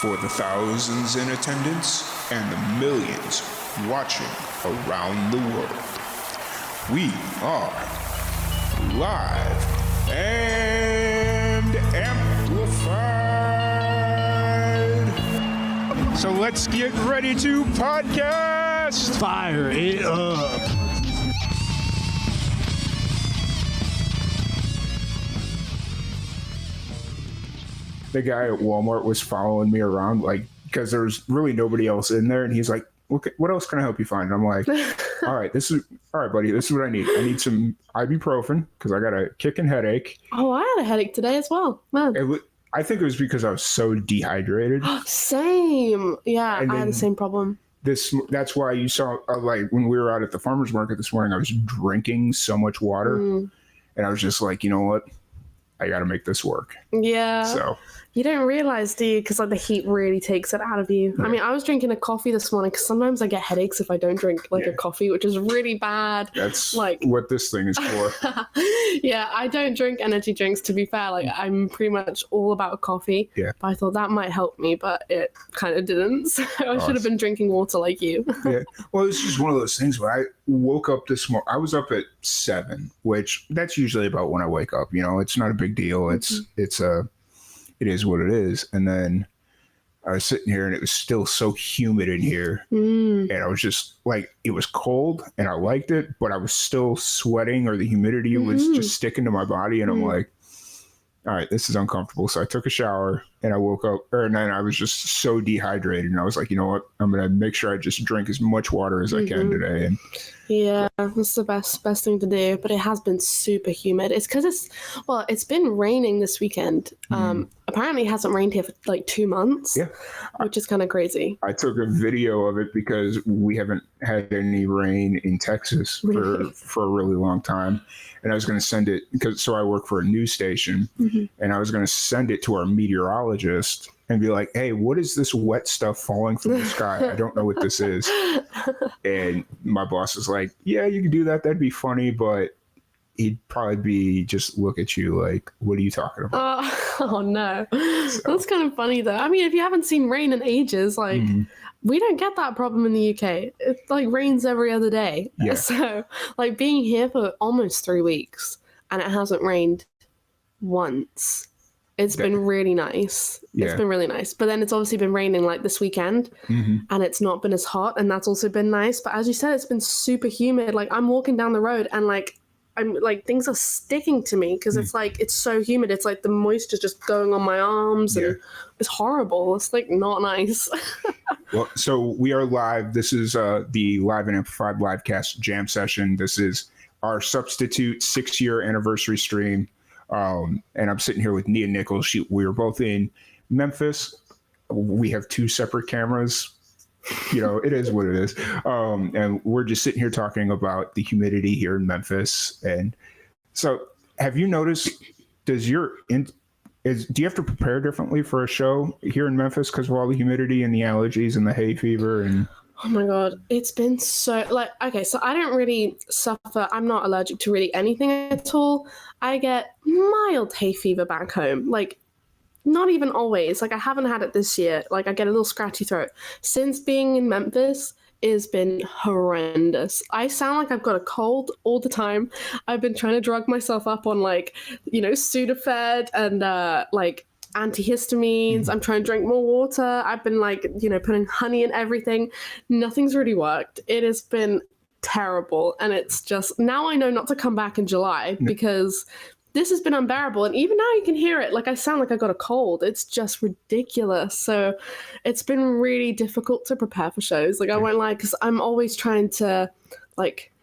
For the thousands in attendance and the millions watching around the world, we are live and amplified. So let's get ready to podcast. Fire it up. The guy at Walmart was following me around, like, because there's really nobody else in there, and he's like, "Okay, what else can I help you find?" And I'm like, all right, buddy, this is what I need. I need some ibuprofen because I got a kicking headache. Oh, I had a headache today as well, man. I think it was because I was so dehydrated. Same. Yeah, I had the same problem. That's why you saw, like, when we were out at the farmer's market this morning, I was drinking so much water, and I was just like, you know what? I got to make this work. Yeah. So you don't realize, do you? Because like the heat really takes it out of you. Yeah. I mean, I was drinking a coffee this morning because sometimes I get headaches if I don't drink a coffee, which is really bad. That's like what this thing is for. Yeah, I don't drink energy drinks, to be fair. Like, I'm pretty much all about coffee. Yeah. But I thought that might help me, but it kind of didn't. So I should have been drinking water like you. Yeah. Well, it's just one of those things where I woke up this morning. I was up at 7, which that's usually about when I wake up. You know, it's not a big deal. It is what it is. And then I was sitting here and it was still so humid in here. And I was just like, it was cold and I liked it, but I was still sweating, or the humidity was just sticking to my body. And I'm like, all right, this is uncomfortable. So I took a shower and I woke up, and then I was just so dehydrated. And I was like, you know what? I'm going to make sure I just drink as much water as I can today. And yeah, that's the best thing to do. But it has been super humid. It's because it's been raining this weekend. Apparently it hasn't rained here for like 2 months, which is kind of crazy. I took a video of it because we haven't had any rain in Texas for a really long time. And I was going to send it so I work for a news station, and I was going to send it to our meteorologist and be like, hey, what is this wet stuff falling from the sky? I don't know what this is. And my boss was like, yeah, you can do that. That'd be funny. But he'd probably just look at you like, what are you talking about? Oh no. So. That's kind of funny though. I mean, if you haven't seen rain in ages, like we don't get that problem in the UK. It like rains every other day. Yeah. So like being here for almost 3 weeks and it hasn't rained once. It's been really nice. Yeah. It's been really nice. But then it's obviously been raining like this weekend and it's not been as hot, and that's also been nice. But as you said, it's been super humid. Like I'm walking down the road and like I'm like things are sticking to me because it's like it's so humid. It's like the moisture's just going on my arms and it's horrible. It's like not nice. Well, so we are live. This is the Live and Amplified Livecast Jam Session. This is our substitute 6-year anniversary stream. And I'm sitting here with Nia Nicholls. We were both in Memphis. We have 2 separate cameras. You know, it is what it is. And we're just sitting here talking about the humidity here in Memphis. And so have you noticed, do you have to prepare differently for a show here in Memphis because of all the humidity and the allergies and the hay fever? And oh my God, it's been so okay, so I don't really suffer. I'm not allergic to really anything at all. I get mild hay fever back home. Like, not even always. Like, I haven't had it this year. Like, I get a little scratchy throat. Since being in Memphis, it's been horrendous. I sound like I've got a cold all the time. I've been trying to drug myself up on, like, you know, Sudafed and, like, antihistamines. I'm trying to drink more water. I've been, like, you know, putting honey in everything. Nothing's really worked. It has been terrible. And it's just, now I know not to come back in July because this has been unbearable. And even now you can hear it. Like, I sound like I got a cold. It's just ridiculous. So it's been really difficult to prepare for shows. Like, I won't lie, because I'm always trying to, like,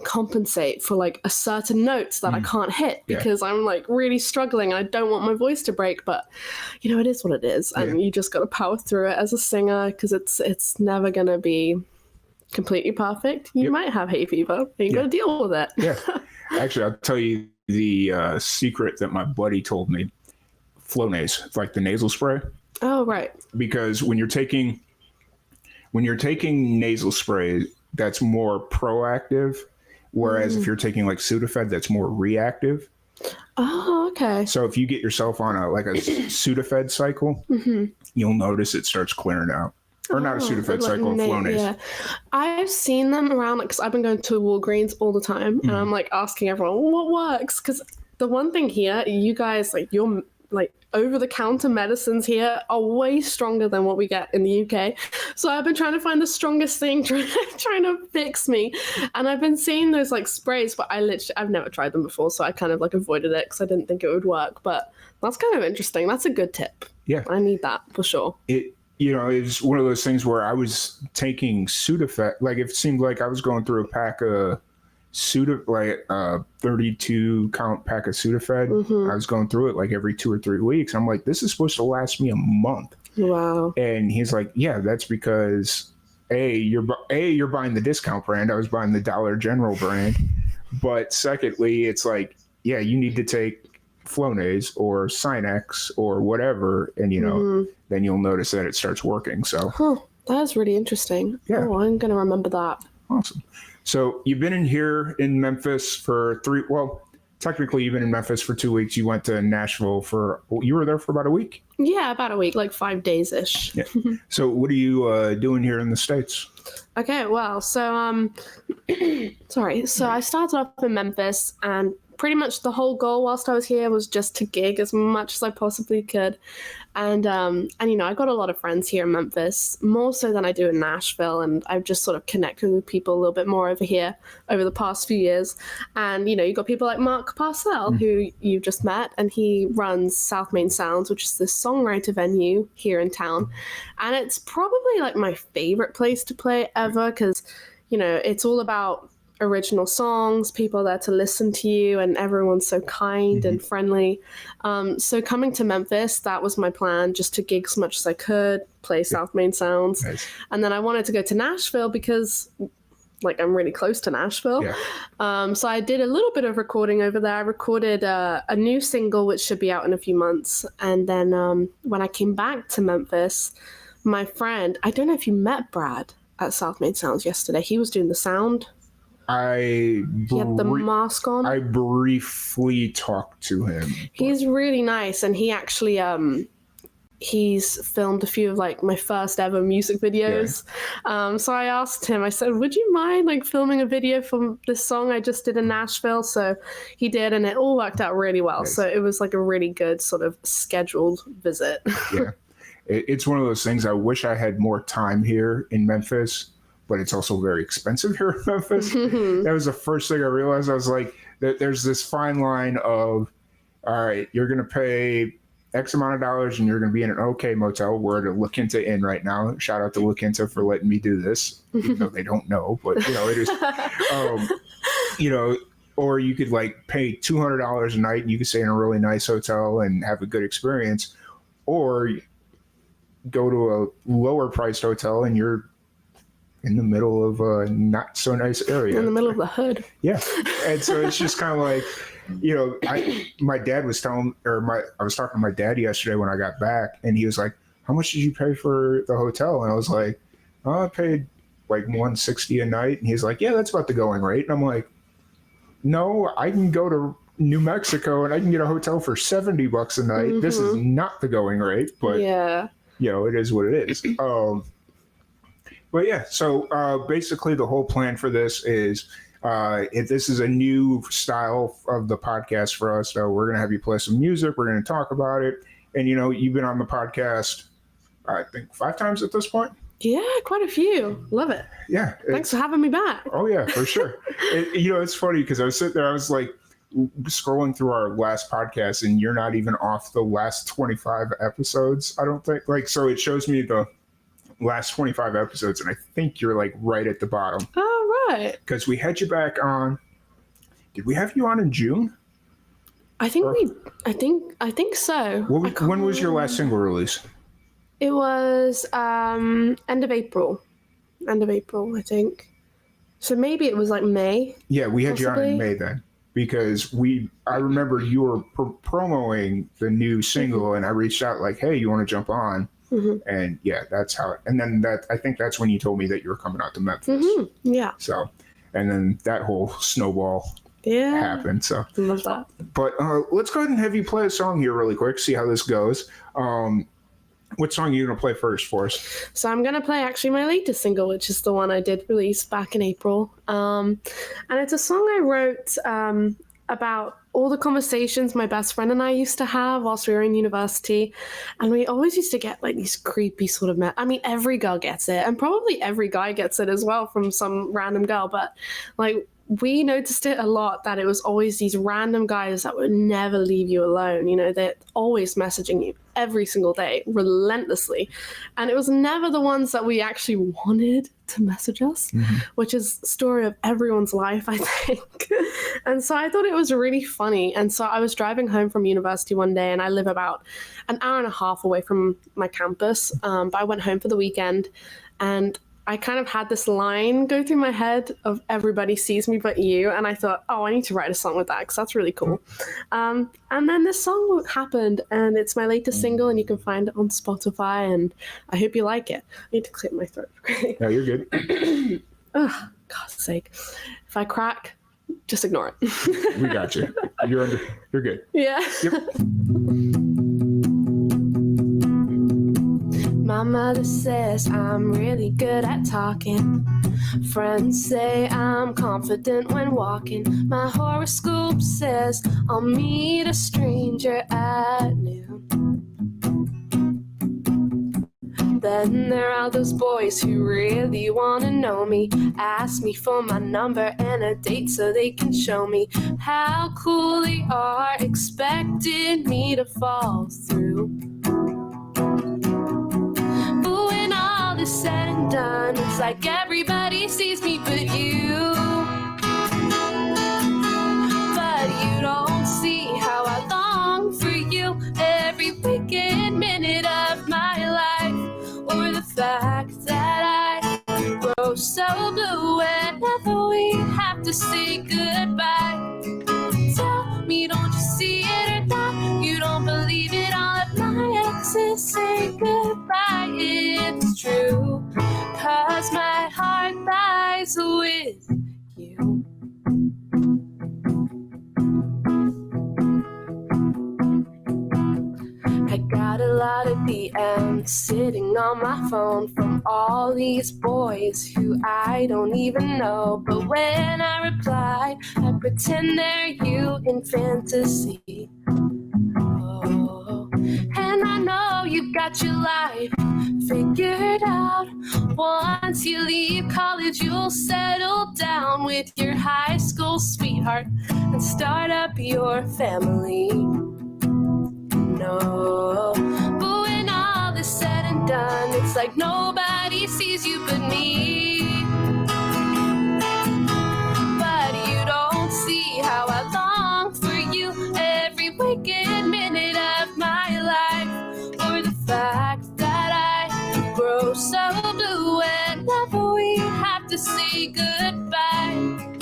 compensate for, like, a certain notes that I can't hit because I'm, like, really struggling. I don't want my voice to break. But, you know, it is what it is. And you just got to power through it as a singer because it's never going to be completely perfect. You might have hay fever. You got to deal with it. Yeah. Actually, I'll tell you the secret that my buddy told me. Flonase. It's like the nasal spray. Oh, right. Because when you're taking nasal spray, that's more proactive, whereas if you're taking like Sudafed, that's more reactive. Oh, okay. So if you get yourself on a Sudafed cycle, you'll notice it starts clearing out. Or not a Sudafed cycle, a Flonase. Yeah, I've seen them around, like, 'cause I've been going to Walgreens all the time, and I'm like asking everyone what works. Because the one thing here, you guys, like, your like over-the-counter medicines here are way stronger than what we get in the UK. So I've been trying to find the strongest thing, trying to fix me, and I've been seeing those like sprays, but I've never tried them before, so I kind of like avoided it because I didn't think it would work. But that's kind of interesting. That's a good tip. Yeah, I need that for sure. It's one of those things where I was taking Sudafed, like it seemed like I was going through a pack of 32 count pack of Sudafed. I was going through it like every 2 or 3 weeks. I'm like, this is supposed to last me a month. Wow. And he's like, yeah, that's because you're buying the discount brand. I was buying the Dollar General brand. But secondly, it's like, yeah, you need to take Flonase or Sinex or whatever, and then you'll notice that it starts working. So that's really interesting. Yeah. Oh, I'm gonna remember that. Awesome. So you've been in here in Memphis for technically you've been in Memphis for 2 weeks. You went to Nashville you were there for about a week? Yeah, about a week, like 5 days ish. Yeah. So what are you doing here in the States? Okay, well, so sorry. So I started off in Memphis, and pretty much the whole goal whilst I was here was just to gig as much as I possibly could. And I got a lot of friends here in Memphis, more so than I do in Nashville, and I've just sort of connected with people a little bit more over here over the past few years. And you got people like Mark Parcell, who you just met, and he runs South Main Sounds, which is this songwriter venue here in town. And it's probably like my favorite place to play ever, because it's all about original songs, people there to listen to you, and everyone's so kind and friendly. So coming to Memphis, that was my plan, just to gig as much as I could, play South Main Sounds. Nice. And then I wanted to go to Nashville because I'm really close to Nashville. Yeah. So I did a little bit of recording over there. I recorded a new single, which should be out in a few months. And then when I came back to Memphis, my friend, I don't know if you met Brad at South Main Sounds yesterday. He was doing the sound. He had the mask on. I briefly talked to him. He's really nice, and he actually he's filmed a few of like my first ever music videos. Yeah. So I asked him, I said, would you mind like filming a video for this song I just did in Nashville? So he did, and it all worked out really well. Nice. So it was like a really good sort of scheduled visit. Yeah, it's one of those things. I wish I had more time here in Memphis, but it's also very expensive here in Memphis. That was the first thing I realized. I was like, there's this fine line of, all right, you're going to pay X amount of dollars and you're going to be in an okay motel. We're at a La Quinta Inn right now. Shout out to La Quinta for letting me do this, even though they don't know, but it is, or you could like pay $200 a night and you could stay in a really nice hotel and have a good experience, or go to a lower priced hotel and you're in the middle of a not so nice area. In the middle of the hood. Yeah. And so it's just kind of like, my dad was I was talking to my dad yesterday when I got back, and he was like, how much did you pay for the hotel? And I was like, I paid like $160 a night. And he's like, yeah, that's about the going rate. And I'm like, no, I can go to New Mexico and I can get a hotel for $70 a night. Mm-hmm. This is not the going rate, but yeah, it is what it is. But yeah, so basically the whole plan for this is, if this is a new style of the podcast for us, so we're going to have you play some music. We're going to talk about it. And, you've been on the podcast, I think 5 times at this point. Yeah, quite a few. Love it. Yeah. Thanks for having me back. Oh, yeah, for sure. It's funny because I was sitting there, I was like scrolling through our last podcast, and you're not even off the last 25 episodes, I don't think. So it shows me the last 25 episodes, and I think you're like right at the bottom. Oh, right. Because we had you back on. Did we have you on in June? I think I think so. When was your last single release? It was end of April. End of April, I think. So maybe it was like May. Yeah, we had possibly. You on in May then. Because I remember you were promoting the new single, mm-hmm. and I reached out like, hey, you want to jump on? Mm-hmm. And yeah, that's how it, and then I think that's when you told me that you were coming out to Memphis. Mm-hmm. Yeah. So, and then that whole snowball. happen. So love that. But let's go ahead and have you play a song here really quick, see how this goes. What song are you going to play first for us? So I'm going to play actually my latest single, which is the one I did release back in April. And it's a song I wrote about all the conversations my best friend and I used to have whilst we were in university. And we always used to get like these creepy sort of every girl gets it, and probably every guy gets it as well from some random girl. But like, we noticed it a lot, that it was always these random guys that would never leave you alone. You know, they're always messaging you every single day, relentlessly. And it was never the ones that we actually wanted to message us, which is the story of everyone's life, I think. And so I thought it was really funny. And so I was driving home from university one day, and I live about an hour and a half away from my campus. But I went home for the weekend, and I kind of had this line go through my head of everybody sees me but you. And I thought, oh, I need to write a song with that because that's really cool. And then this song happened, and it's my latest single, and you can find it on Spotify, and I hope you like it. I need to clear my throat. No, you're good. Oh, God's sake. If I crack, just ignore it. We got you. You're good. Yeah. Yep. My mother says I'm really good at talking. Friends say I'm confident when walking. My horoscope says I'll meet a stranger at noon. Then there are those boys who really want to know me, ask me for my number and a date so they can show me how cool they are, expecting me to fall through. Said and done, it's like everybody sees me but you. But you don't see how I long for you every waking minute of my life, or the fact that I grow so blue whenever we have to say goodbye. Tell me, don't you see it or not? You don't believe it, all of my exes say goodbye. It's true, 'cause my heart lies with you. I got a lot of DMs sitting on my phone from all these boys who I don't even know. But when I reply, I pretend they're you in fantasy. Oh, and I know you've got your life figured out. Once you leave college, you'll settle down with your high school sweetheart and start up your family. No, but when all is said and done, it's like nobody sees you but me. But you don't see how I long for you every waking minute of my life, or the fact that I grow so blue whenever we have to say goodbye.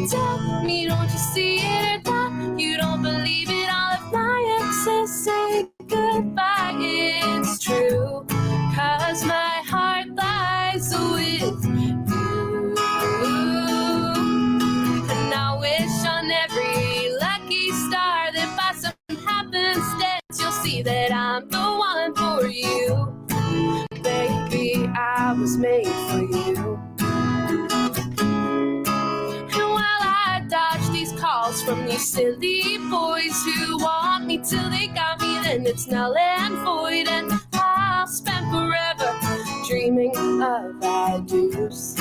Tell me, don't you see it or not? You don't believe it, all of my exes say goodbye. It's true, 'cause my heart lies with you. And I wish on every lucky star that by some happenstance you'll see that I'm the one for you. Baby, I was made for you. And while I dodge these calls from these silly boys who want me till they got me, then it's null and void, and I'll spend forever dreaming of I do's.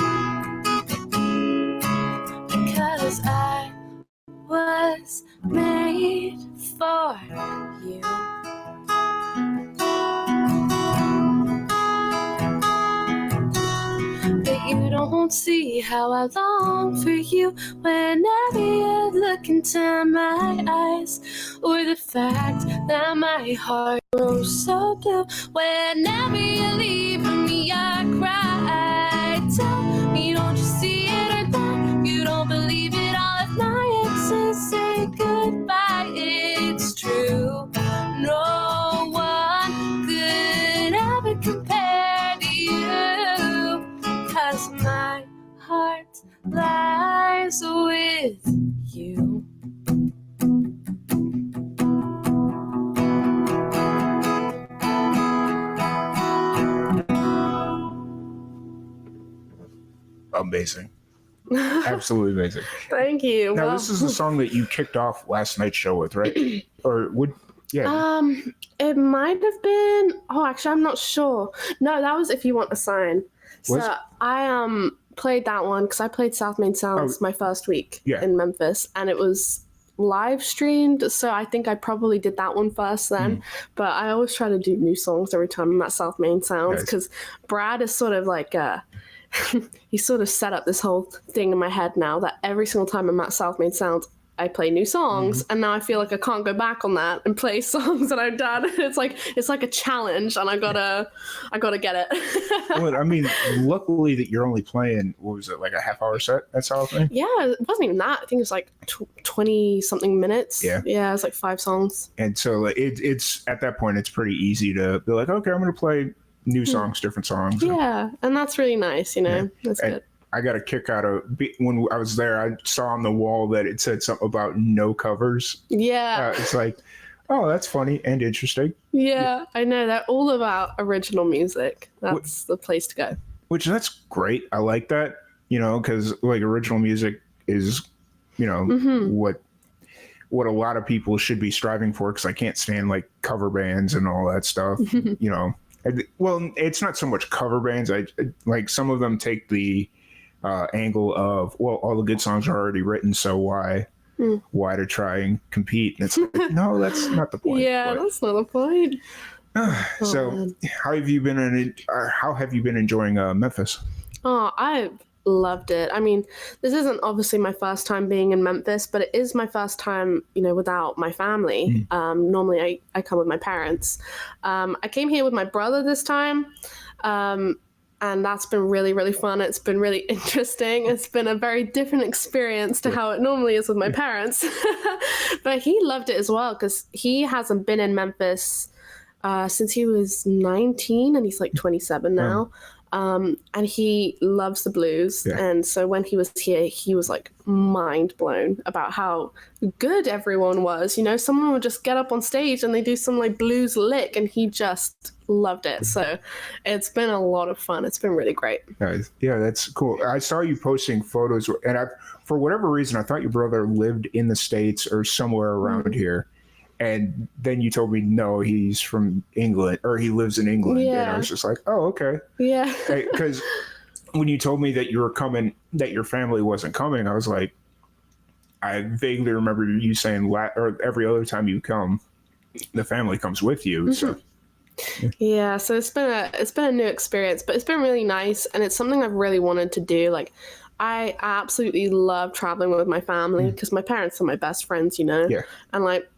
Because I was made for you. But you don't see how I long for you whenever you look into my eyes, or the fact that my heart grows so blue whenever you leave me. I cry. Tell me, don't you see it or not? You don't believe it, all of my exes say goodbye. It's true, no one could ever compare to you, 'cause my heart lies with you. amazing. Absolutely amazing. Thank you. Now, Well, this is the song that you kicked off last night's show with, right? Or would, yeah. it might have been. Oh, actually, I'm not sure. No, that was If You Want a Sign. So I played that one because I played South Main Sounds my first week in Memphis, and it was live streamed. So I think I probably did that one first then. But I always try to do new songs every time I'm at South Main Sounds because Brad is sort of like he sort of set up this whole thing in my head now that every single time I'm at South Main Sounds, I play new songs, and now I feel like I can't go back on that and play songs that I've done. It's like a challenge, and I gotta get it. Well, I mean, luckily that you're only playing, what was it, like a half-hour set at South Main? Yeah, it wasn't even that. I think it was like 20 something minutes. Yeah, it was like 5 songs. And so it's at that point, it's pretty easy to be like, okay, I'm gonna play new songs, different songs. Yeah, and that's really nice. That's good. I got a kick out of when I was there. I saw on the wall that it said something about no covers. Yeah, it's like, oh, that's funny and interesting. Yeah, I know. They're all about original music. That's the place to go. Which that's great. I like that. Because like original music is, what a lot of people should be striving for. Because I can't stand like cover bands and all that stuff. Well, it's not so much cover bands. I like some of them take the angle of, well, all the good songs are already written, so why to try and compete? And it's like, no, that's not the point. Yeah, that's not the point. So how have you been enjoying Memphis? Oh, I've loved it. I mean, this isn't obviously my first time being in Memphis, but it is my first time, without my family. Normally I come with my parents. I came here with my brother this time. And that's been really, really fun. It's been really interesting. It's been a very different experience to how it normally is with my parents. But he loved it as well because he hasn't been in Memphis since he was 19, and he's like 27 now. And he loves the blues. And so when he was here, he was like mind blown about how good everyone was. Someone would just get up on stage and they do some like blues lick, and he just loved it. So it's been a lot of fun. It's been really great. Yeah, that's cool. I saw you posting photos, and for whatever reason, I thought your brother lived in the States or somewhere around here. And then you told me, no, he's from England, or he lives in England. Yeah. And I was just like, oh, okay. Yeah. Because when you told me that you were coming, that your family wasn't coming, I was like, I vaguely remember you saying, or every other time you come, the family comes with you. So. Yeah, so it's been a new experience, but it's been really nice, and it's something I've really wanted to do. Like, I absolutely love traveling with my family because my parents are my best friends, Yeah. And like,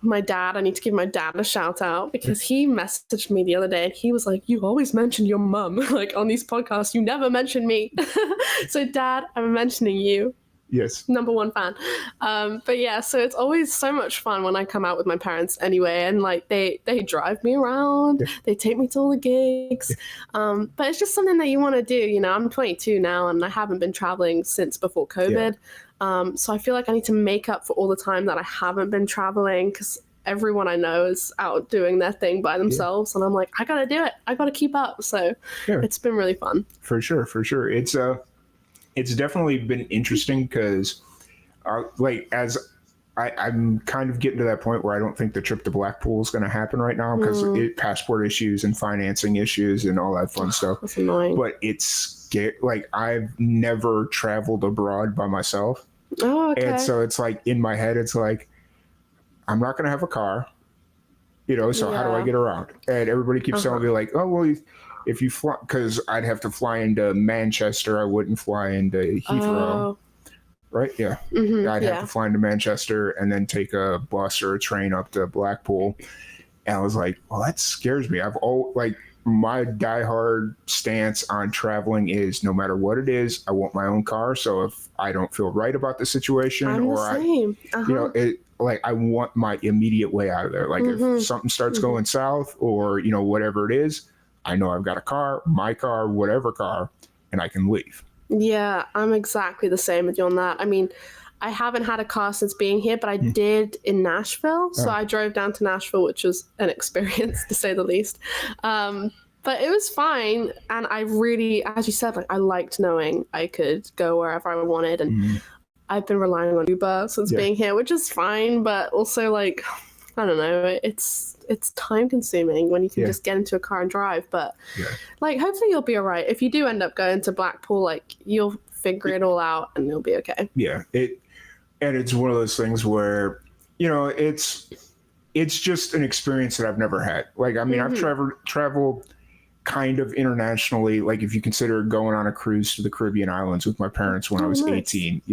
my dad, I need to give my dad a shout out because he messaged me the other day and he was like, you always mention your mum like on these podcasts, you never mention me. So Dad, I'm mentioning you. Yes. Number 1 fan. But yeah, so it's always so much fun when I come out with my parents anyway, and like they drive me around, they take me to all the gigs. But it's just something that you want to do. I'm 22 now and I haven't been traveling since before COVID. So I feel like I need to make up for all the time that I haven't been traveling because everyone I know is out doing their thing by themselves. And I'm like, I got to do it. I got to keep up. So it's been really fun. For sure. It's definitely been interesting because I'm kind of getting to that point where I don't think the trip to Blackpool is going to happen right now because passport issues and financing issues and all that fun stuff. That's annoying. But it's like I've never traveled abroad by myself. Oh, okay. And so it's like in my head, it's like, I'm not going to have a car, so how do I get around? And everybody keeps telling me like, oh, well, if you fly, because I'd have to fly into Manchester, I wouldn't fly into Heathrow. Right? Yeah. I'd have to fly into Manchester and then take a bus or a train up to Blackpool. And I was like, well, that scares me. My diehard stance on traveling is no matter what it is, I want my own car. So if I don't feel right about the situation I want my immediate way out of there. Like if something starts going south or, whatever it is, I know I've got a car, my car, whatever car, and I can leave. Yeah, I'm exactly the same with you on that. I mean, I haven't had a car since being here, but I did in Nashville. So I drove down to Nashville, which was an experience to say the least. But it was fine, and I really, as you said, like I liked knowing I could go wherever I wanted, and I've been relying on Uber since being here, which is fine, but also like I don't know, it's time consuming when you can just get into a car and drive. But like hopefully you'll be all right. If you do end up going to Blackpool, like you'll figure it all out and you'll be okay. Yeah, it's one of those things where it's just an experience that I've never had. Like I mean, I've traveled kind of internationally, like if you consider going on a cruise to the Caribbean islands with my parents when I was 18,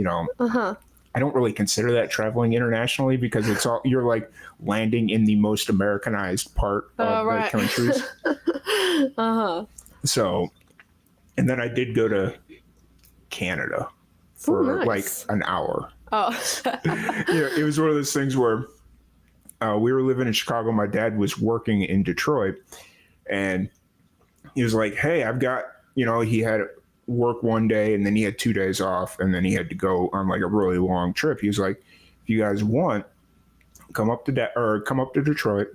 I don't really consider that traveling internationally because it's all you're like landing in the most Americanized part of the countries. So, and then I did go to Canada for like an hour. It was one of those things where we were living in Chicago. My dad was working in Detroit, and he was like, hey, I've got, he had work one day and then he had 2 days off and then he had to go on like a really long trip. He was like, if you guys want, come up to Detroit.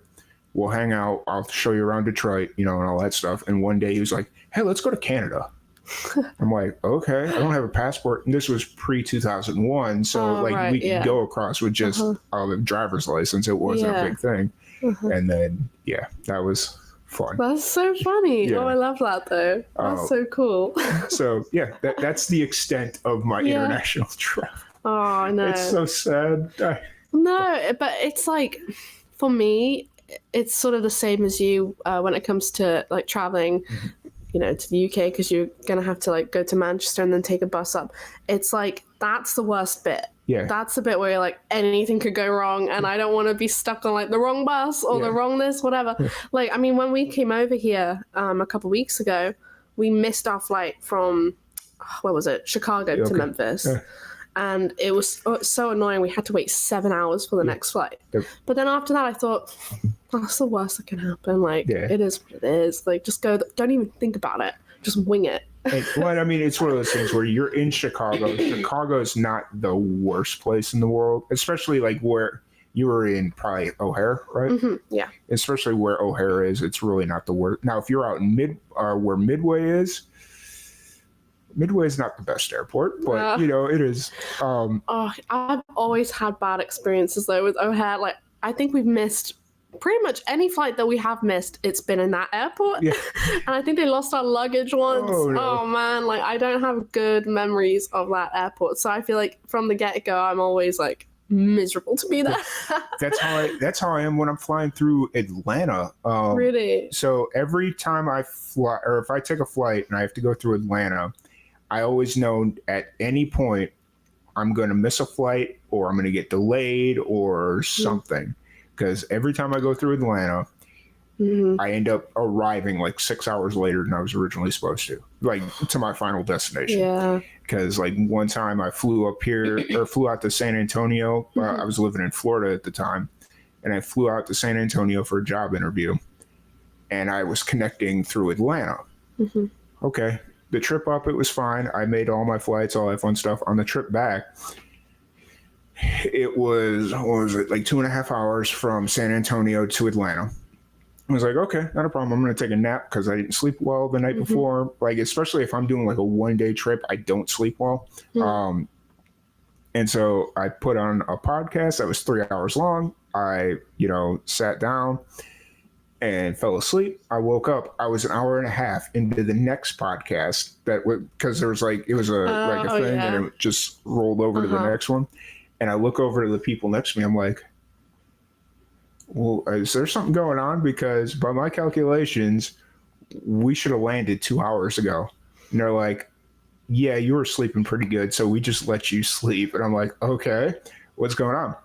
We'll hang out. I'll show you around Detroit, and all that stuff. And one day he was like, hey, let's go to Canada. I'm like, okay, I don't have a passport. And this was pre-2001. So we could go across with just a driver's license. It wasn't a big thing. And then, that was fun. That's so funny. I love that though. That's so cool. So that's the extent of my international travel. Oh no, it's so sad. No, but it's like for me, it's sort of the same as you when it comes to like traveling. To the UK, because you're gonna have to like go to Manchester and then take a bus up. It's like that's the worst bit. That's the bit where you're like anything could go wrong, and I don't want to be stuck on like the wrong bus or the wrong this, whatever. Like I mean, when we came over here a couple weeks ago, we missed our flight from where was it, Chicago to Memphis. And it was so annoying. We had to wait 7 hours for the next flight. But then after that, I thought, that's the worst that can happen. Like, it is what it is. Like, just go. Don't even think about it. Just wing it. Well, I mean, it's one of those things where you're in Chicago. Chicago is not the worst place in the world, especially like where you were in probably O'Hare, right? Yeah. Especially where O'Hare is, it's really not the worst. Now, if you're out in where Midway is not the best airport, but it is. I've always had bad experiences though with O'Hare. Like I think we've missed pretty much any flight that we have missed. It's been in that airport, and I think they lost our luggage once. Oh man, like I don't have good memories of that airport. So I feel like from the get go, I'm always like miserable to be there. That's how I am when I'm flying through Atlanta. Really? So every time I fly, or if I take a flight and I have to go through Atlanta, I always know at any point I'm going to miss a flight or I'm going to get delayed or something. Because every time I go through Atlanta, I end up arriving like 6 hours later than I was originally supposed to, like to my final destination. Yeah. Because like one time I flew out to San Antonio. I was living in Florida at the time, and I flew out to San Antonio for a job interview, and I was connecting through Atlanta. Okay. The trip up, it was fine. I made all my flights, all that fun stuff. On the trip back, it was, what was it, like 2.5 hours from San Antonio to Atlanta. I was like, okay, not a problem. I'm going to take a nap because I didn't sleep well the night before. Like, especially if I'm doing like a one-day trip, I don't sleep well. And so I put on a podcast that was 3 hours long. I, sat down and fell asleep. I woke up. I was an hour and a half into the next podcast because there was like, it was a thing and it just rolled over to the next one. And I look over to the people next to me. I'm like, well, is there something going on? Because by my calculations, we should have landed 2 hours ago. And they're like, yeah, you were sleeping pretty good. So we just let you sleep. And I'm like, okay, what's going on?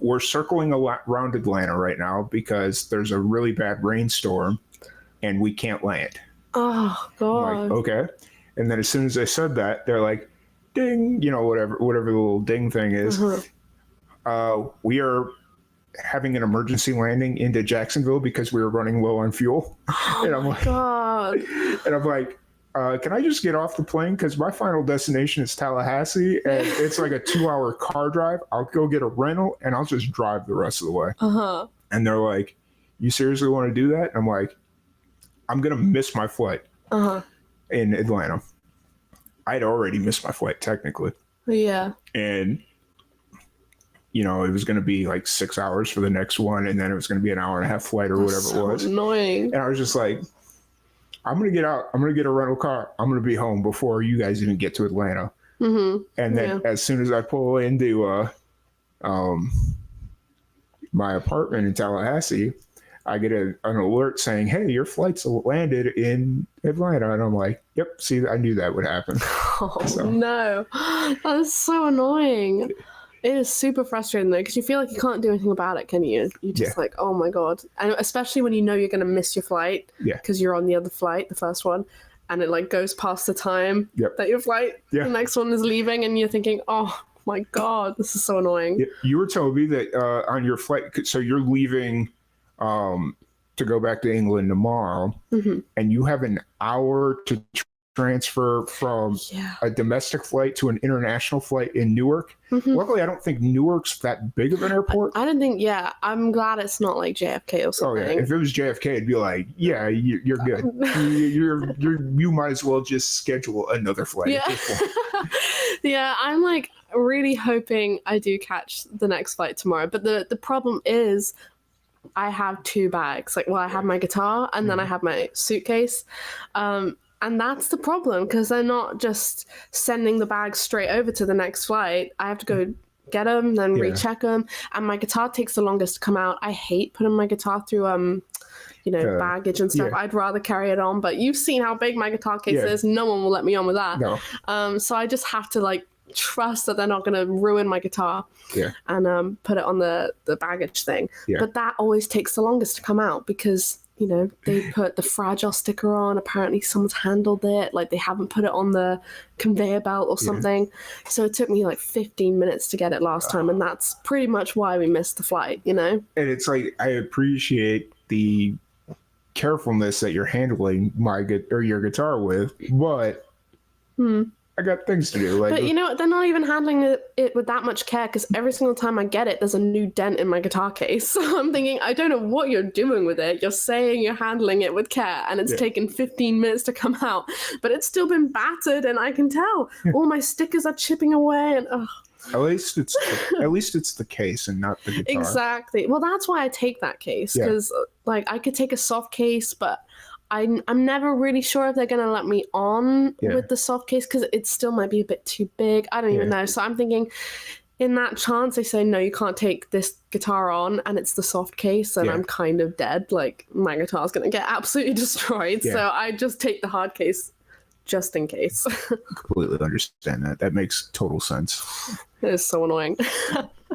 We're circling around Atlanta right now because there's a really bad rainstorm and we can't land. Oh, God. I'm like, okay. And then as soon as I said that, they're like, ding, whatever the little ding thing is. We are having an emergency landing into Jacksonville because we were running low on fuel. And I'm like, God. And I'm like, can I just get off the plane? Because my final destination is Tallahassee, and it's like a 2-hour car drive. I'll go get a rental, and I'll just drive the rest of the way. And they're like, you seriously want to do that? And I'm like, I'm going to miss my flight in Atlanta. I'd already missed my flight technically. Yeah. And, it was going to be like 6 hours for the next one. And then it was going to be an hour and a half flight or whatever so it was. Annoying. And I was just like, I'm going to get out. I'm going to get a rental car. I'm going to be home before you guys even get to Atlanta. And then as soon as I pull into my apartment in Tallahassee, I get an alert saying, hey, your flight's landed in Atlanta. And I'm like, yep, see, I knew that would happen. No. That is so annoying. It is super frustrating, though, because you feel like you can't do anything about it, can you? You're just like, oh, my God. And especially when you know you're going to miss your flight because you're on the other flight, the first one, and it, like, goes past the time that your flight, the next one is leaving, and you're thinking, oh, my God, this is so annoying. You were telling me that on your flight, so you're leaving to go back to England tomorrow, and you have an hour to transfer from a domestic flight to an international flight in Newark. Luckily, I don't think Newark's that big of an airport. I don't think, I'm glad it's not like JFK or something. Oh, yeah. If it was JFK, it'd be like, yeah, you're good. You might as well just schedule another flight. Yeah, I'm like really hoping I do catch the next flight tomorrow. But the problem is I have 2 bags. Like, well, I have my guitar and then I have my suitcase. And that's the problem, because they're not just sending the bags straight over to the next flight. I have to go get them, then recheck them. And my guitar takes the longest to come out. I hate putting my guitar through, baggage and stuff. I'd rather carry it on. But you've seen how big my guitar case is. No one will let me on with that. No. So I just have to, like, trust that they're not going to ruin my guitar and put it on the baggage thing. But that always takes the longest to come out because they put the fragile sticker on. Apparently someone's handled it, like they haven't put it on the conveyor belt or something. So it took me like 15 minutes to get it last time, and that's pretty much why we missed the flight. And it's like, I appreciate the carefulness that you're handling your guitar with, but I got things to do. But you know what? They're not even handling it with that much care, because every single time I get it, there's a new dent in my guitar case. So I'm thinking, I don't know what you're doing with it. You're saying you're handling it with care, and it's taken 15 minutes to come out, but it's still been battered, and I can tell all my stickers are chipping away. And at least it's the case and not the guitar. Exactly. Well, that's why I take that case, because like I could take a soft case, but I'm never really sure if they're going to let me on with the soft case, because it still might be a bit too big. I don't even know. So I'm thinking, in that chance, they say, no, you can't take this guitar on, and it's the soft case, and I'm kind of dead. Like, my guitar's going to get absolutely destroyed. So I just take the hard case just in case. Completely understand that. That makes total sense. It is so annoying.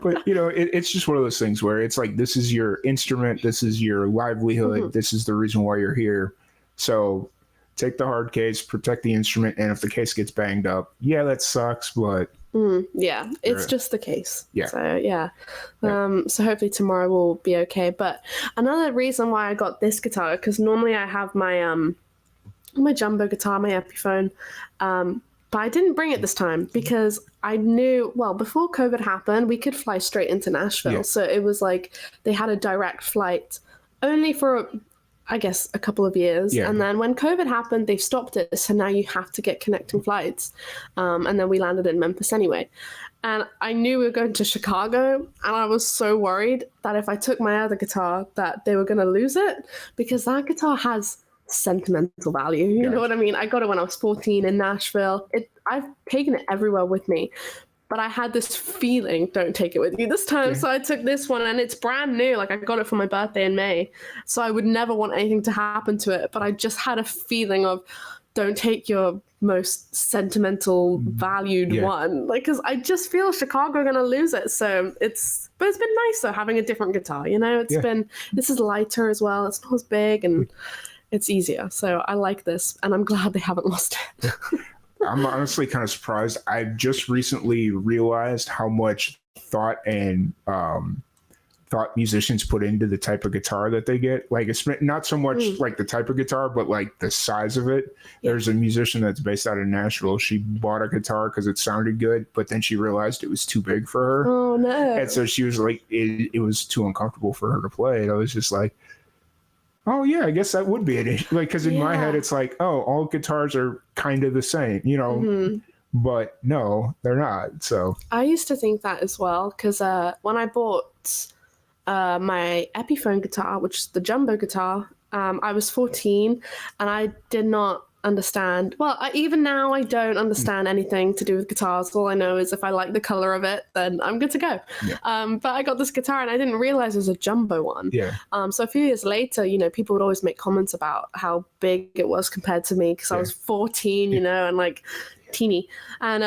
But, it's just one of those things where it's like, this is your instrument, this is your livelihood, this is the reason why you're here. So take the hard case, protect the instrument, and if the case gets banged up, that sucks, but... it's just the case. So hopefully tomorrow will be okay. But another reason why I got this guitar, because normally I have my jumbo guitar, my Epiphone, but I didn't bring it this time because I knew, before COVID happened, we could fly straight into Nashville. So it was like they had a direct flight only for, I guess, a couple of years. And then when COVID happened, they stopped it. So now you have to get connecting flights. And then we landed in Memphis anyway. And I knew we were going to Chicago, and I was so worried that if I took my other guitar that they were going to lose it, because that guitar has sentimental value. You know what I mean? I got it when I was 14 in Nashville. I've taken it everywhere with me. But I had this feeling, don't take it with you this time. So I took this one, and it's brand new. Like, I got it for my birthday in May. So I would never want anything to happen to it. But I just had a feeling of, don't take your most sentimental, valued one. Like, because I just feel Chicago are going to lose it. So but it's been nice, though, having a different guitar. This is lighter as well. It's not as big, and it's easier. So I like this, and I'm glad they haven't lost it. I'm honestly kind of surprised. I just recently realized how much thought and thought musicians put into the type of guitar that they get. Like, it's not so much like the type of guitar, but like the size of it. There's a musician that's based out of Nashville. She bought a guitar because it sounded good, but then she realized it was too big for her. Oh no! And so she was like, it was too uncomfortable for her to play. And I was just like, Oh yeah, I guess that would be an issue. Like, because in my head, Yeah. it's like, oh, all guitars are kind of the same, you know, Mhm. but no, they're not. So I used to think that as well because when I bought my Epiphone guitar, which is the jumbo guitar, I was 14 and I did not understand. Well, even now, I don't understand anything to do with guitars. All I know is if I like the color of it, then I'm good to go. Yeah. But I got this guitar and I didn't realize it was a jumbo one. yeah, So a few years later, people would always make comments about how big it was compared to me because I was 14, and like teeny. And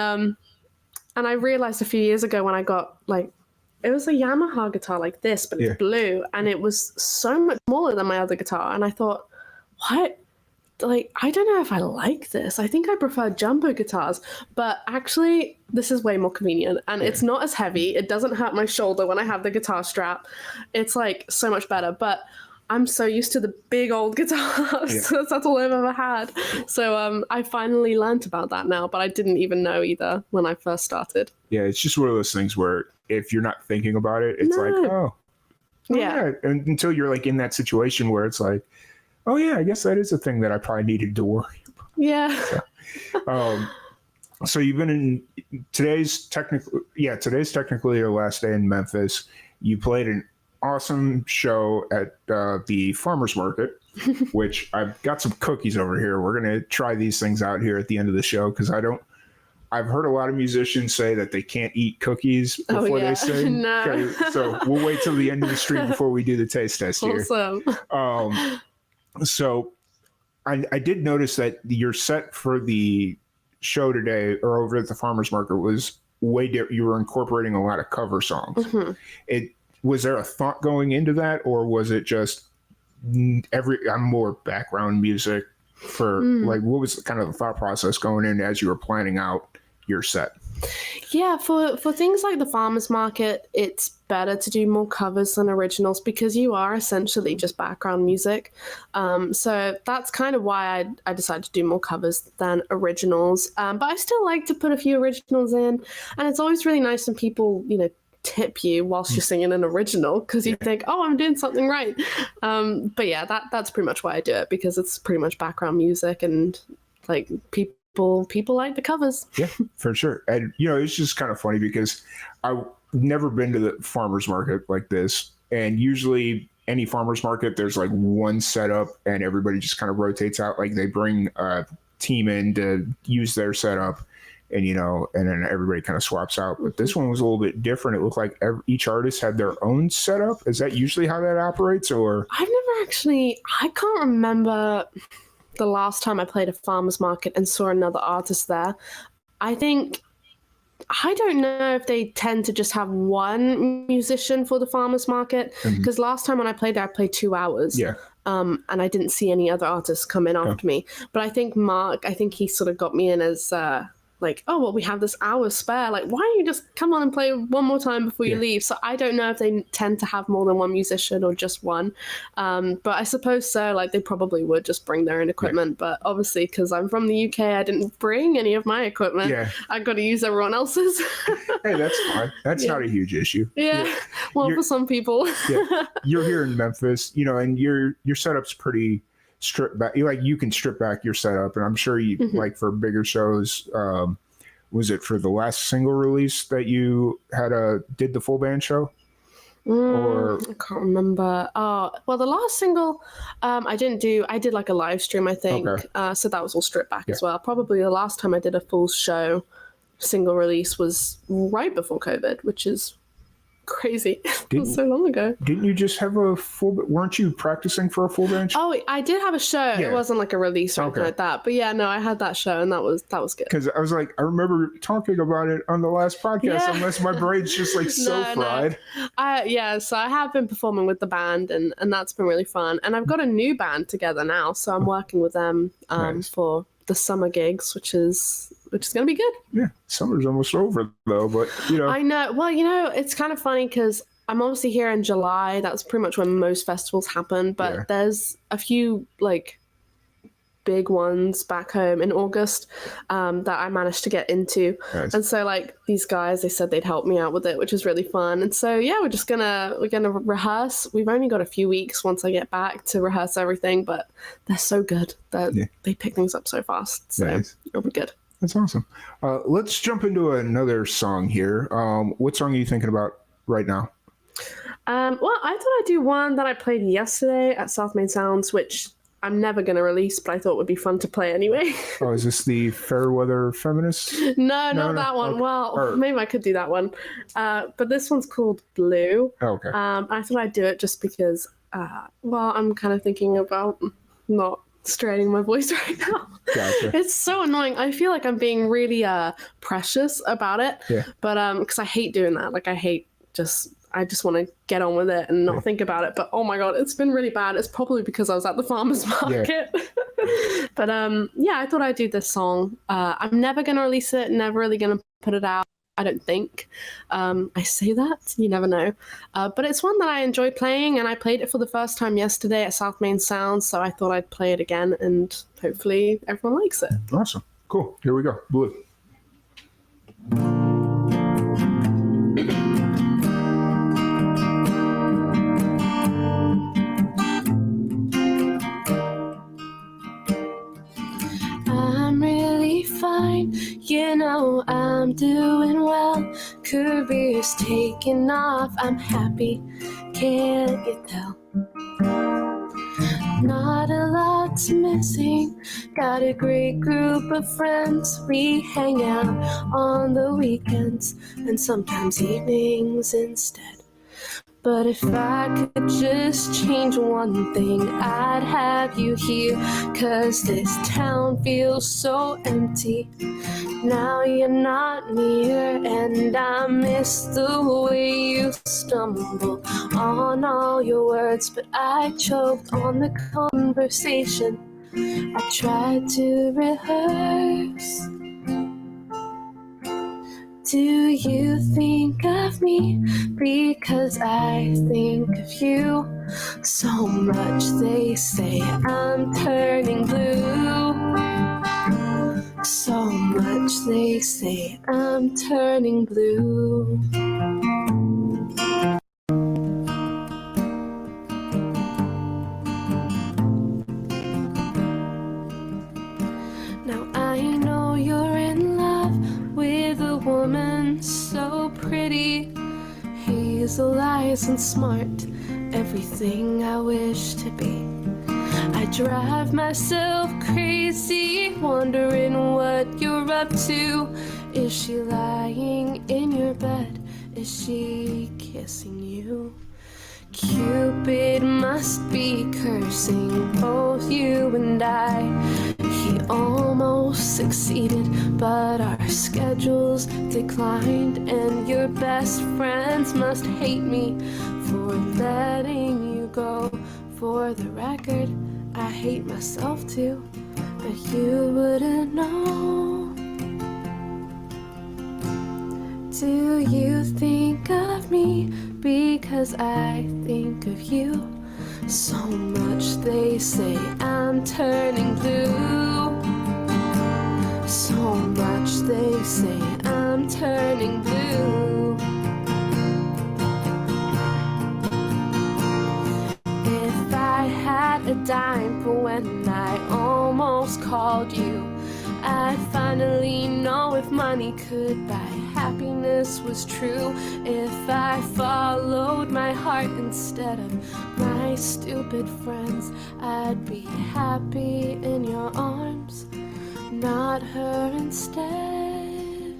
I realized a few years ago when I got it was a Yamaha guitar like this, but it's blue, and it was so much smaller than my other guitar. And I thought, what? Like, I don't know if I like this. I think I prefer jumbo guitars, but actually, this is way more convenient, and it's not as heavy. It doesn't hurt my shoulder when I have the guitar strap. It's like so much better, but I'm so used to the big old guitars. That's all I've ever had. So I finally learned about that now, but I didn't even know either when I first started. yeah. It's just one of those things where if you're not thinking about it, it's like, oh Yeah. And until you're like in that situation where it's like, oh yeah, I guess that is a thing that I probably needed to worry Yeah. about. So you've been in today's technically your last day in Memphis. You played an awesome show at the farmers market, which I've got some cookies over here. We're going to try these things out here at the end of the show because I've heard a lot of musicians say that they can't eat cookies before they sing. No. Okay, so we'll wait till the end of the stream before we do the taste test here. Awesome. So I did notice that your set for the show today or over at the farmers market was way different. You were incorporating a lot of cover songs. Mm-hmm. Was there a thought going into that, or was it just I'm more background music for like, what was kind of the thought process going in as you were planning out your set? Yeah, for things like the farmers market, it's better to do more covers than originals because you are essentially just background music. So that's kind of why I decided to do more covers than originals. But I still like to put a few originals in, and it's always really nice when people, tip you whilst you're singing an original because you think, oh, I'm doing something right. But yeah, that's pretty much why I do it because it's pretty much background music and like people like the covers. Yeah, for sure. And it's just kind of funny because I've never been to the farmers market like this, and usually any farmers market there's like one setup and everybody just kind of rotates out. Like they bring a team in to use their setup, and and then everybody kind of swaps out. But this one was a little bit different. It looked like each artist had their own setup. Is that usually how that operates? Or I can't remember the last time I played a farmer's market and saw another artist there. I don't know if they tend to just have one musician for the farmer's market because last time when I played there, I played 2 hours. Yeah. And I didn't see any other artists come in after me. But I think Mark, he sort of got me in as like, oh, well, we have this hour spare. Like, why don't you just come on and play one more time before you leave? So I don't know if they tend to have more than one musician or just one. But I suppose so. Like, they probably would just bring their own equipment. Yeah. But obviously, because I'm from the UK, I didn't bring any of my equipment. Yeah. I got to use everyone else's. Hey, that's fine. That's not a huge issue. Yeah. Well, for some people. You're here in Memphis, and your setup's pretty strip back. You can strip back your setup, and I'm sure you like for bigger shows. Was it for the last single release that you did the full band show? Or I can't remember. Well, the last single I did like a live stream, I think. Okay. So that was all stripped back as well. Probably the last time I did a full show single release was right before COVID, which is crazy. It was so long ago. Didn't you just have weren't you practicing for a full band show? Oh, I did have a show. Yeah. It wasn't like a release or anything like that. But yeah, no, I had that show and that was good. Because I was like, I remember talking about it on the last podcast, unless my brain's just like fried. No. So I have been performing with the band and that's been really fun. And I've got a new band together now, so I'm working with them for the summer gigs, which is going to be good. Yeah, summer's almost over though, but I know. Well, it's kind of funny because I'm obviously here in July. That's pretty much when most festivals happen, but there's a few like big ones back home in August that I managed to get into. Nice. And so like these guys, they said they'd help me out with it, which was really fun. And so yeah, we're gonna rehearse. We've only got a few weeks once I get back to rehearse everything, but they're so good that they pick things up so fast. So it'll be good. That's awesome. Let's jump into another song here. What song are you thinking about right now? Well, I thought I'd do one that I played yesterday at South Main Sounds, which I'm never going to release, but I thought would be fun to play anyway. Oh, is this the Fairweather Feminist? No, not that one. Okay. Well, maybe I could do that one. But this one's called Blue. Oh, okay. I thought I'd do it just because, I'm kind of thinking about not straining my voice right now. Gotcha. It's so annoying. I feel like I'm being really precious about it. Yeah. But because I hate doing that. Like I just want to get on with it and not think about it. But oh my god, it's been really bad. It's probably because I was at the farmer's market. Yeah. But I thought I'd do this song. I'm never going to release it, never really going to put it out, I don't think. I say that, you never know. But it's one that I enjoy playing, and I played it for the first time yesterday at South Main Sounds, so I thought I'd play it again, and hopefully everyone likes it. Awesome. Cool. Here we go. Blue. Fine, you know I'm doing well. Career's taking off, I'm happy, can't you tell? Not a lot's missing, got a great group of friends. We hang out on the weekends and sometimes evenings instead. But if I could just change one thing, I'd have you here. 'Cause this town feels so empty. Now you're not near, and I miss the way you stumble on all your words. But I choked on the conversation I tried to rehearse. Do you think of me because I think of you so much? They say I'm turning blue. So much they say I'm turning blue. Now I know you're in love with a woman so pretty, hazel eyes and smart, everything I wish to be. I drive myself crazy, wondering what you're up to. Is she lying in your bed? Is she kissing you? Cupid must be cursing both you and I. He almost succeeded, but our schedules declined. And your best friends must hate me for letting you go. For the record, I hate myself too, but you wouldn't know. Do you think of me because I think of you? So much they say I'm turning blue. So much they say I'm turning blue. If I had a dime for when I almost called you, I'd finally know if money could buy happiness was true. If I followed my heart instead of my stupid friends, I'd be happy in your arms, not her instead.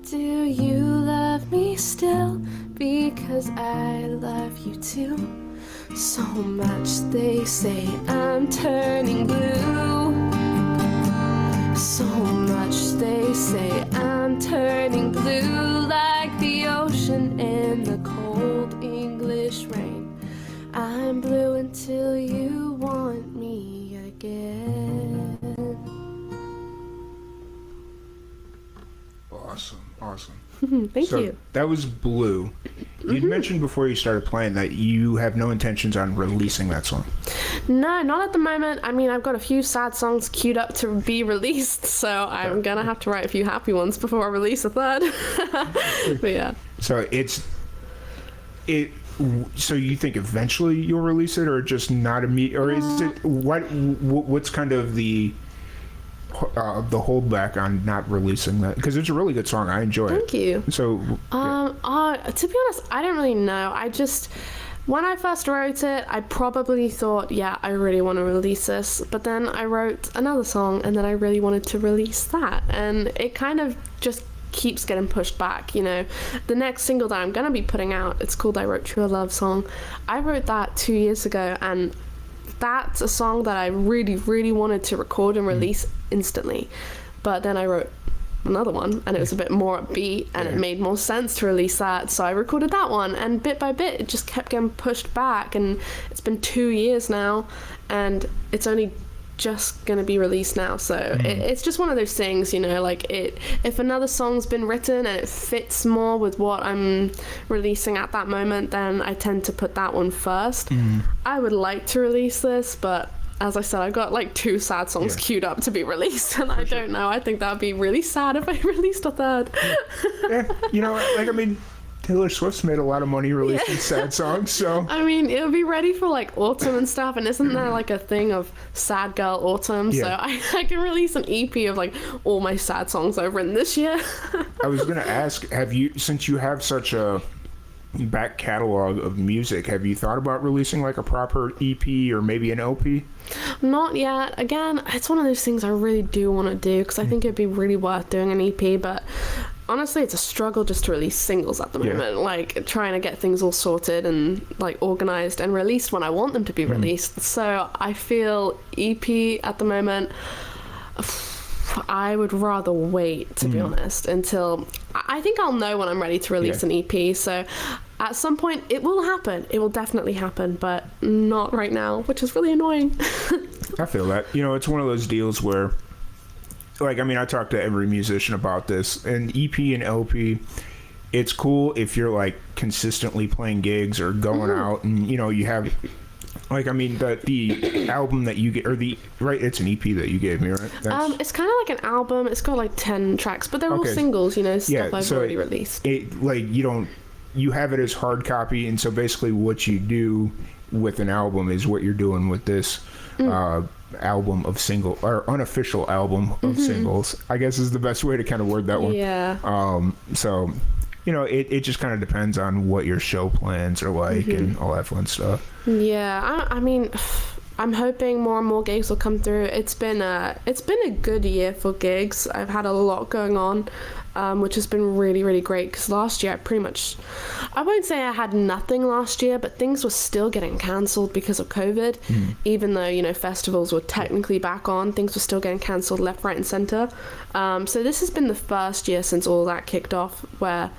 Do you love me still? Because I love you too. So much they say I'm turning blue. So much they say I'm turning blue, like the ocean in the cold English rain. I'm blue until you want me again. Awesome. Thank you. That was Blue. You'd mentioned before you started playing that you have no intentions on releasing that song. No, not at the moment. I mean, I've got a few sad songs queued up to be released, so I'm gonna have to write a few happy ones before I release a third. But yeah. So so you think eventually you'll release it, or just not immediately, or is it what's kind of the holdback on not releasing that? Because it's a really good song. I enjoy it. Thank you. So to be honest, I don't really know. When I first wrote it, I probably thought, yeah, I really want to release this. But then I wrote another song, and then I really wanted to release that. And it kind of just keeps getting pushed back, you know. The next single that I'm going to be putting out, it's called I Wrote You a Love Song. I wrote that 2 years ago, and that's a song that I really, really wanted to record and release instantly. But then I wrote another one, and it was a bit more upbeat, and it made more sense to release that, so I recorded that one, and bit by bit it just kept getting pushed back, and it's been 2 years now, and it's only just gonna be released now. So it's just one of those things, you know, like if another song's been written and it fits more with what I'm releasing at that moment, then I tend to put that one first. I would like to release this, but as I said, I've got like 2 sad songs queued up to be released, and I don't know. I think that would be really sad if I released a third. You know, like, I mean, Taylor Swift's made a lot of money releasing sad songs, so... I mean, it'll be ready for, like, autumn and stuff, and isn't there, like, a thing of sad girl autumn? Yeah. So I can release an EP of, like, all my sad songs I've written this year. I was going to ask, since you have such a back catalog of music, have you thought about releasing, like, a proper EP or maybe an LP? Not yet. Again, it's one of those things I really do want to do, because I think it'd be really worth doing an EP, but... honestly, it's a struggle just to release singles at the moment, like trying to get things all sorted and like organized and released when I want them to be released. So I feel EP at the moment, I would rather wait, to be honest, until I think I'll know when I'm ready to release an EP. So at some point it will happen. It will definitely happen, but not right now, which is really annoying. I feel that. You know, it's one of those deals where, like, I mean, I talk to every musician about this, and EP and LP, it's cool if you're like consistently playing gigs or going out, and you know, you have, like, I mean, the album that you get, or it's an EP that you gave me, right? It's kind of like an album. It's got like 10 tracks, but they're all singles, you know, stuff I've already released. You have it as hard copy, and so basically what you do with an album is what you're doing with this album of single, or unofficial album of singles, I guess is the best way to kind of word that one. So, you know, it just kind of depends on what your show plans are like and all that fun stuff. I mean, I'm hoping more and more gigs will come through. It's been a good year for gigs. I've had a lot going on, which has been really, really great, because last year I won't say I had nothing last year, but things were still getting cancelled because of COVID. Even though, you know, festivals were technically back on, things were still getting cancelled left, right and centre. So this has been the first year since all that kicked off where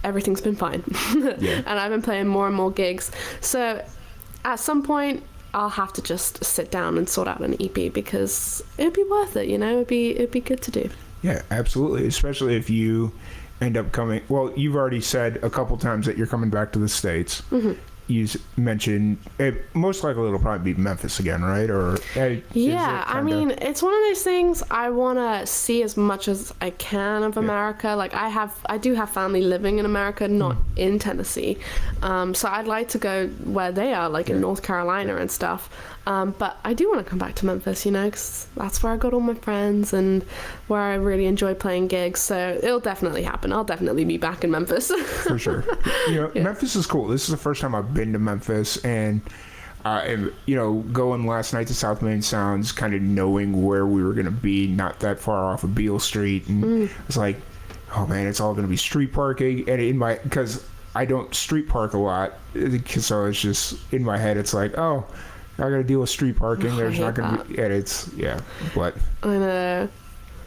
everything's been fine. And I've been playing more and more gigs. So at some point I'll have to just sit down and sort out an EP, because it'd be worth it, you know. It'd be good to do. Yeah, absolutely. Especially if you end up coming. Well, you've already said a couple times that you're coming back to the States. You mentioned most likely it'll probably be Memphis again, right? Or I mean, it's one of those things I want to see as much as I can of America. Like I do have family living in America, not in Tennessee, so I'd like to go where they are, like in North Carolina and stuff. But I do want to come back to Memphis, you know, because that's where I got all my friends and where I really enjoy playing gigs. So it'll definitely happen. I'll definitely be back in Memphis. For sure. You know, Memphis is cool. This is the first time I've been to Memphis, and you know, going last night to South Main Sounds, kind of knowing where we were going to be, not that far off of Beale Street, and it's like, oh man, it's all going to be street parking. And because I don't street park a lot, so it's just in my head, it's like, oh, I got to deal with street parking. There's not going to be, and it's but I know.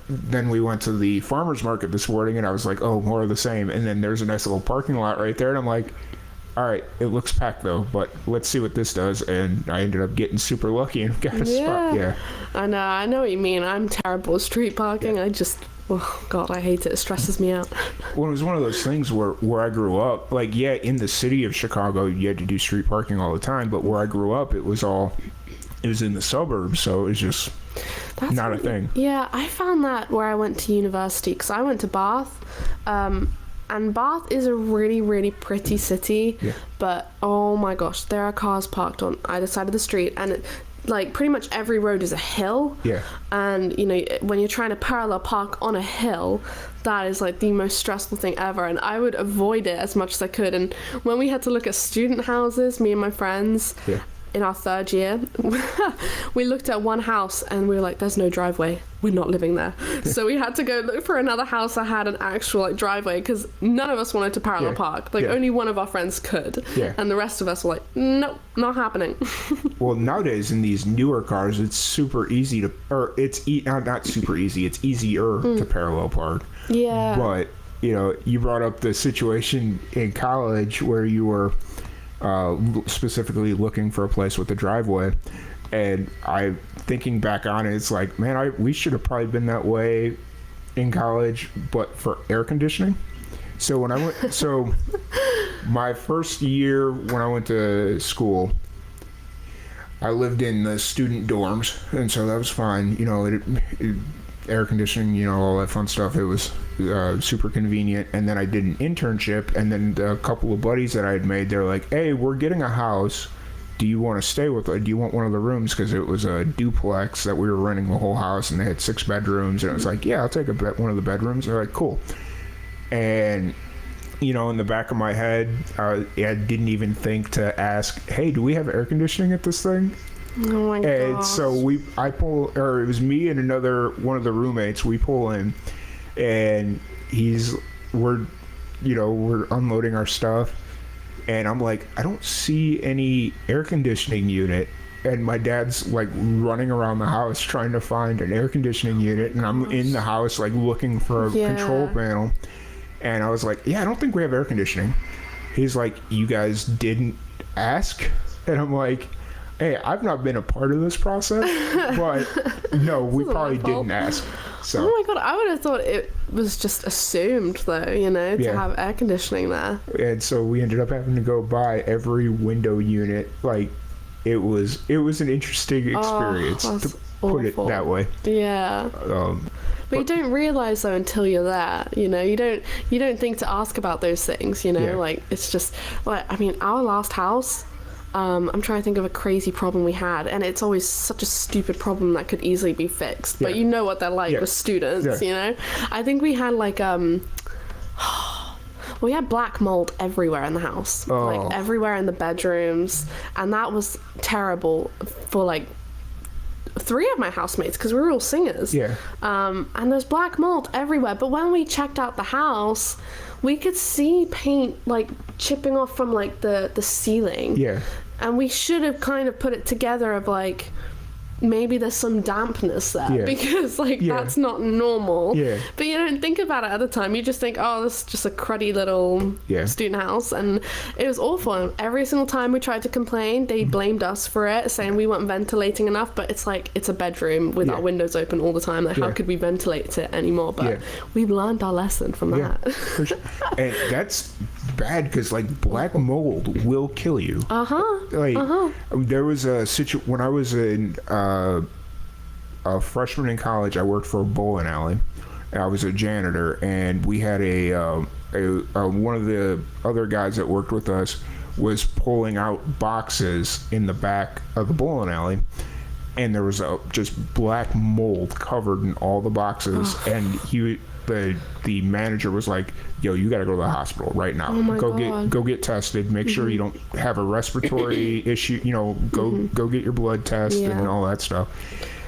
Then we went to the farmer's market this morning, and I was like, oh, more of the same. And then there's a nice little parking lot right there, and I'm like, all right, it looks packed though, but let's see what this does. And I ended up getting super lucky and got a spot. I know what you mean. I'm terrible at street parking. I just Oh God, I hate it. It stresses me out. Well, it was one of those things where I grew up, like, yeah, in the city of Chicago, you had to do street parking all the time, but where I grew up, it was in the suburbs, so it was just not a thing. Yeah, I found that where I went to university, because I went to Bath, and Bath is a really, really pretty city, but oh my gosh, there are cars parked on either side of the street, and like pretty much every road is a hill. Yeah. And you know, when you're trying to parallel park on a hill, that is like the most stressful thing ever, and I would avoid it as much as I could. And when we had to look at student houses, me and my friends, in our third year, we looked at one house and we were like, there's no driveway, we're not living there. So we had to go look for another house that had an actual like driveway, because none of us wanted to parallel park. Like only one of our friends could, and the rest of us were like, nope, not happening. Well, nowadays in these newer cars, it's super easy to, or it's not super easy, it's easier to parallel park. Yeah. But you know, you brought up the situation in college where you were specifically looking for a place with a driveway, and I, thinking back on it, it's like, man, we should have probably been that way in college, but for air conditioning. So when I went, my first year when I went to school, I lived in the student dorms, and so that was fine. You know, air conditioning, you know, all that fun stuff. It was super convenient. And then I did an internship, and then a couple of buddies that I had made, they're like, hey, we're getting a house. Do you want to stay with it? Do you want one of the rooms? Because it was a duplex that we were renting the whole house, and they had 6 bedrooms. And it was like, yeah, I'll take one of the bedrooms. They're like, cool. And, you know, in the back of my head, I didn't even think to ask, hey, do we have air conditioning at this thing? Oh my god. And so it was me and one of the roommates, we pull in, and we're unloading our stuff, and I'm like, I don't see any air conditioning unit, and my dad's like running around the house trying to find an air conditioning unit, and I'm in the house like looking for a control panel, and I was like, yeah, I don't think we have air conditioning. He's like, you guys didn't ask? And I'm like, hey, I've not been a part of this process, but no, we probably didn't ask. So. Oh my god, I would have thought it was just assumed, though, you know, to have air conditioning there. And so we ended up having to go buy every window unit. Like, it was an interesting experience, to put it that way. Yeah. But you don't realize, though, until you're there, you know, you don't think to ask about those things, you know, like, it's just, like, I mean, our last house, I'm trying to think of a crazy problem we had, and it's always such a stupid problem that could easily be fixed, but you know what they're like with students, you know. I think we had like we had black mold everywhere in the house, like everywhere in the bedrooms, and that was terrible for like 3 of my housemates, because we were all singers. And there's black mold everywhere, but when we checked out the house, we could see paint like chipping off from like the ceiling. And we should have kind of put it together of like, maybe there's some dampness there, because like that's not normal. But you don't think about it at the time. You just think, oh, this is just a cruddy little student house, and it was awful. And every single time we tried to complain, they blamed us for it, saying we weren't ventilating enough. But it's like, it's a bedroom with our windows open all the time. Like, how could we ventilate it anymore? But we've learned our lesson from that. For sure. And that's bad, because like black mold will kill you. There was a situation when I was in a freshman in college. I worked for a bowling alley. I was a janitor, and we had a one of the other guys that worked with us was pulling out boxes in the back of the bowling alley, and there was just black mold covered in all the boxes. And the manager was like, yo, you gotta go to the hospital right now. Go get tested, make sure you don't have a respiratory issue, you know, go get your blood test and all that stuff.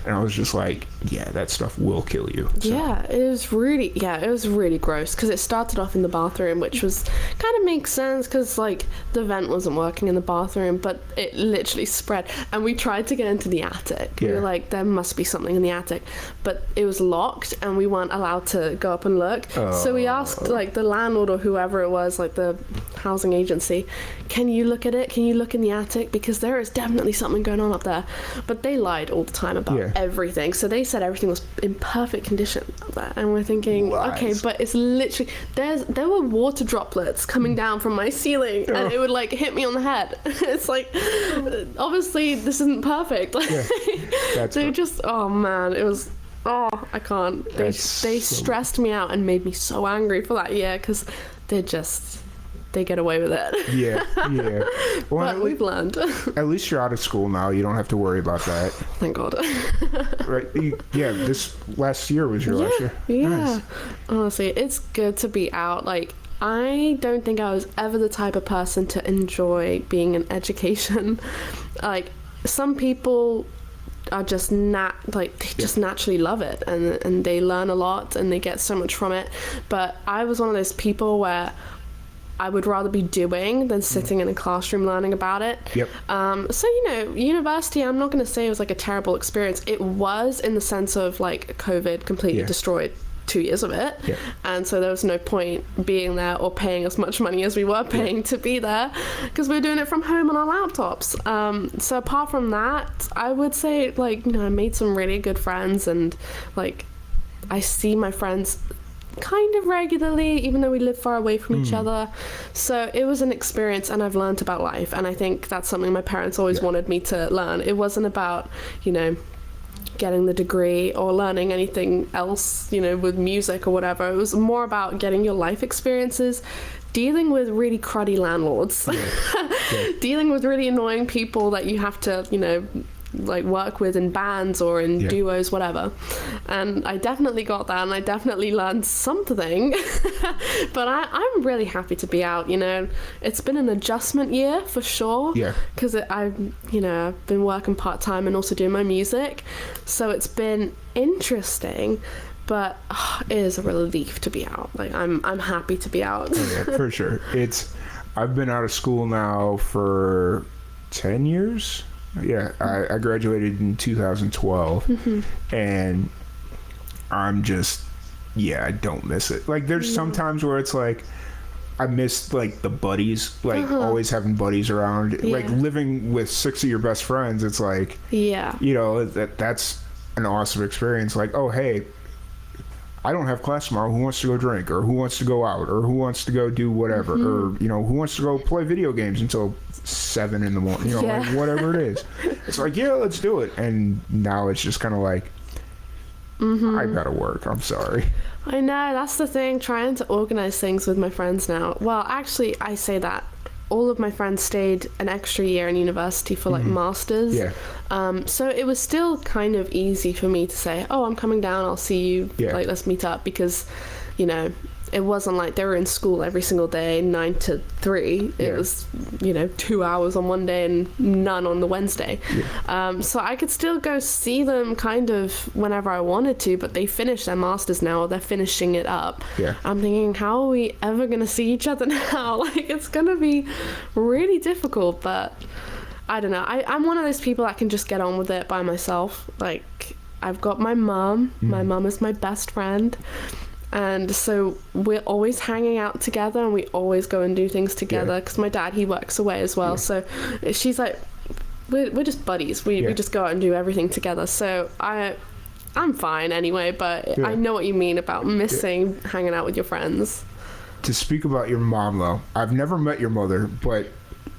And I was just like, yeah, that stuff will kill you. So. Yeah, it was really gross, because it started off in the bathroom, which was kind of makes sense, because like the vent wasn't working in the bathroom, but it literally spread. And we tried to get into the attic. We were like, there must be something in the attic, but it was locked and we weren't allowed to go up and look. So we asked like the landlord or whoever it was, like the housing agency, can you look at it? Can you look in the attic? Because there is definitely something going on up there. But they lied all the time about everything. So they said everything was in perfect condition there. And we're thinking, okay, but it's literally there were water droplets coming down from my ceiling and it would like hit me on the head. It's like, obviously this isn't perfect. They just, oh man, it was, oh, I can't. They stressed me out and made me so angry for that year because they get away with it. Yeah. Well, but we've learned. At least you're out of school now. You don't have to worry about that. Thank God. Right? Yeah, this last year was your last year. Yeah. Nice. Honestly, it's good to be out. Like, I don't think I was ever the type of person to enjoy being in education. Like, some people are just just naturally love it and they learn a lot and they get so much from it. But I was one of those people where I would rather be doing than sitting in a classroom learning about it. Yep. So, university, I'm not going to say it was like a terrible experience. It was, in the sense of like COVID completely destroyed 2 years of it. Yeah. And so there was no point being there or paying as much money as we were paying to be there because we were doing it from home on our laptops. So apart from that, I would say like, I made some really good friends and like I see my friends kind of regularly, even though we live far away from each other. So it was an experience and I've learned about life. And I think that's something my parents always wanted me to learn. It wasn't about, getting the degree or learning anything else, with music or whatever. It was more about getting your life experiences, dealing with really cruddy landlords, dealing with really annoying people that you have to, like work with in bands or in duos, whatever. And I definitely got that and I definitely learned something. But I'm really happy to be out. It's been an adjustment year for sure, because I've been working part-time and also doing my music, so it's been interesting, but it is a relief to be out. Like I'm happy to be out. For sure. I've been out of school now for 10 years. Yeah, I graduated in 2012, and I'm just, I don't miss it. Like, there's some times where it's like, I miss, like, the buddies, like, always having buddies around. Like, living with 6 of your best friends, it's like, that's an awesome experience. Like, oh, hey, I don't have class tomorrow. Who wants to go drink? Or who wants to go out? Or who wants to go do whatever? Or, who wants to go play video games until 7 in the morning? Like whatever it is. It's like, let's do it. And now it's just kind of like, I gotta work. I'm sorry. I know. That's the thing. Trying to organize things with my friends now. Well, actually, I say that. All of my friends stayed an extra year in university for like masters. So it was still kind of easy for me to say, oh, I'm coming down, I'll see you, like let's meet up, because it wasn't like they were in school every single day 9 to 3. It was 2 hours on one day and none on the Wednesday. So I could still go see them kind of whenever I wanted to, but they finished their masters now, or they're finishing it up. I'm thinking, how are we ever gonna see each other now? Like, it's gonna be really difficult. But I don't know, I'm one of those people that can just get on with it by myself. Like, I've got my mum. My mum is my best friend. And so we're always hanging out together and we always go and do things together, because my dad, he works away as well. So she's like, we're just buddies. We just go out and do everything together. So I'm fine anyway, but I know what you mean about missing hanging out with your friends. To speak about your mom, though, I've never met your mother, but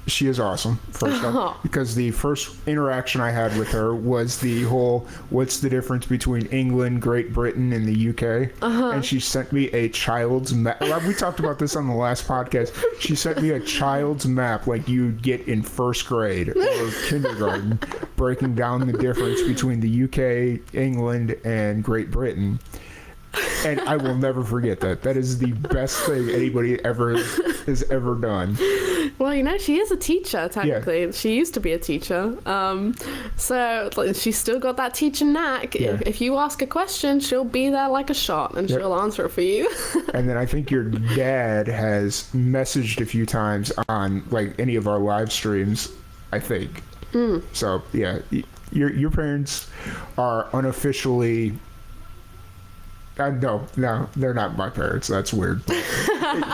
she is awesome, first off, because the first interaction I had with her was the whole, what's the difference between England, Great Britain, and the UK? And she sent me a child's map. We talked about this on the last podcast. She sent me a child's map like you'd get in first grade or kindergarten, breaking down the difference between the UK, England, and Great Britain. And I will never forget that. That is the best thing anybody has ever done. Well, she is a teacher, technically. Yeah. She used to be a teacher. So she's still got that teaching knack. Yeah. If you ask a question, she'll be there like a shot, and she'll answer it for you. And then I think your dad has messaged a few times on, like, any of our live streams, I think. So, yeah, your parents are unofficially... no, they're not my parents. That's weird.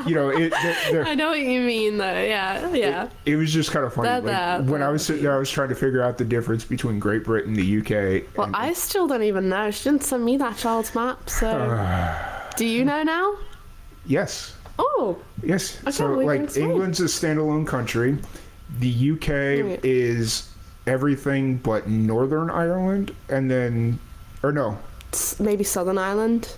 you know, I know what you mean, though. Yeah. it was just kind of funny. When I was sitting there, I was trying to figure out the difference between Great Britain and the UK. Well, I still don't even know. She didn't send me that child's map, so... Do you know now? Yes. Oh. Yes. So, like, England's a standalone country. The UK is everything but Northern Ireland, and then... Or no. Maybe Southern Ireland?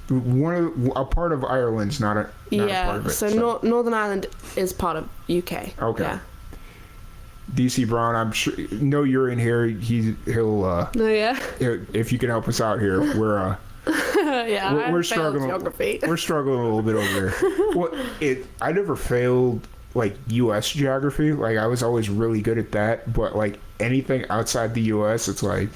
A part of Ireland's not a part of it. So Northern Ireland is part of UK. Okay. Yeah. DC Brown, I'm sure. No, you're in here. He'll. Oh yeah. If you can help us out here, we're. Yeah. We're struggling. Geography. We're struggling a little bit over here. Well, I never failed like U.S. geography. Like I was always really good at that. But like anything outside the U.S., it's like.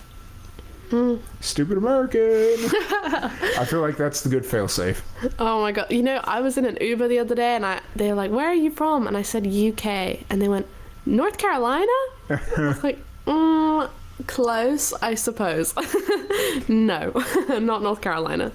Stupid American. I feel like that's the good fail-safe. Oh my god. You know, I was in an Uber the other day and they were like, where are you from? And I said UK. And they went, North Carolina? I was like, close, I suppose. No, not North Carolina.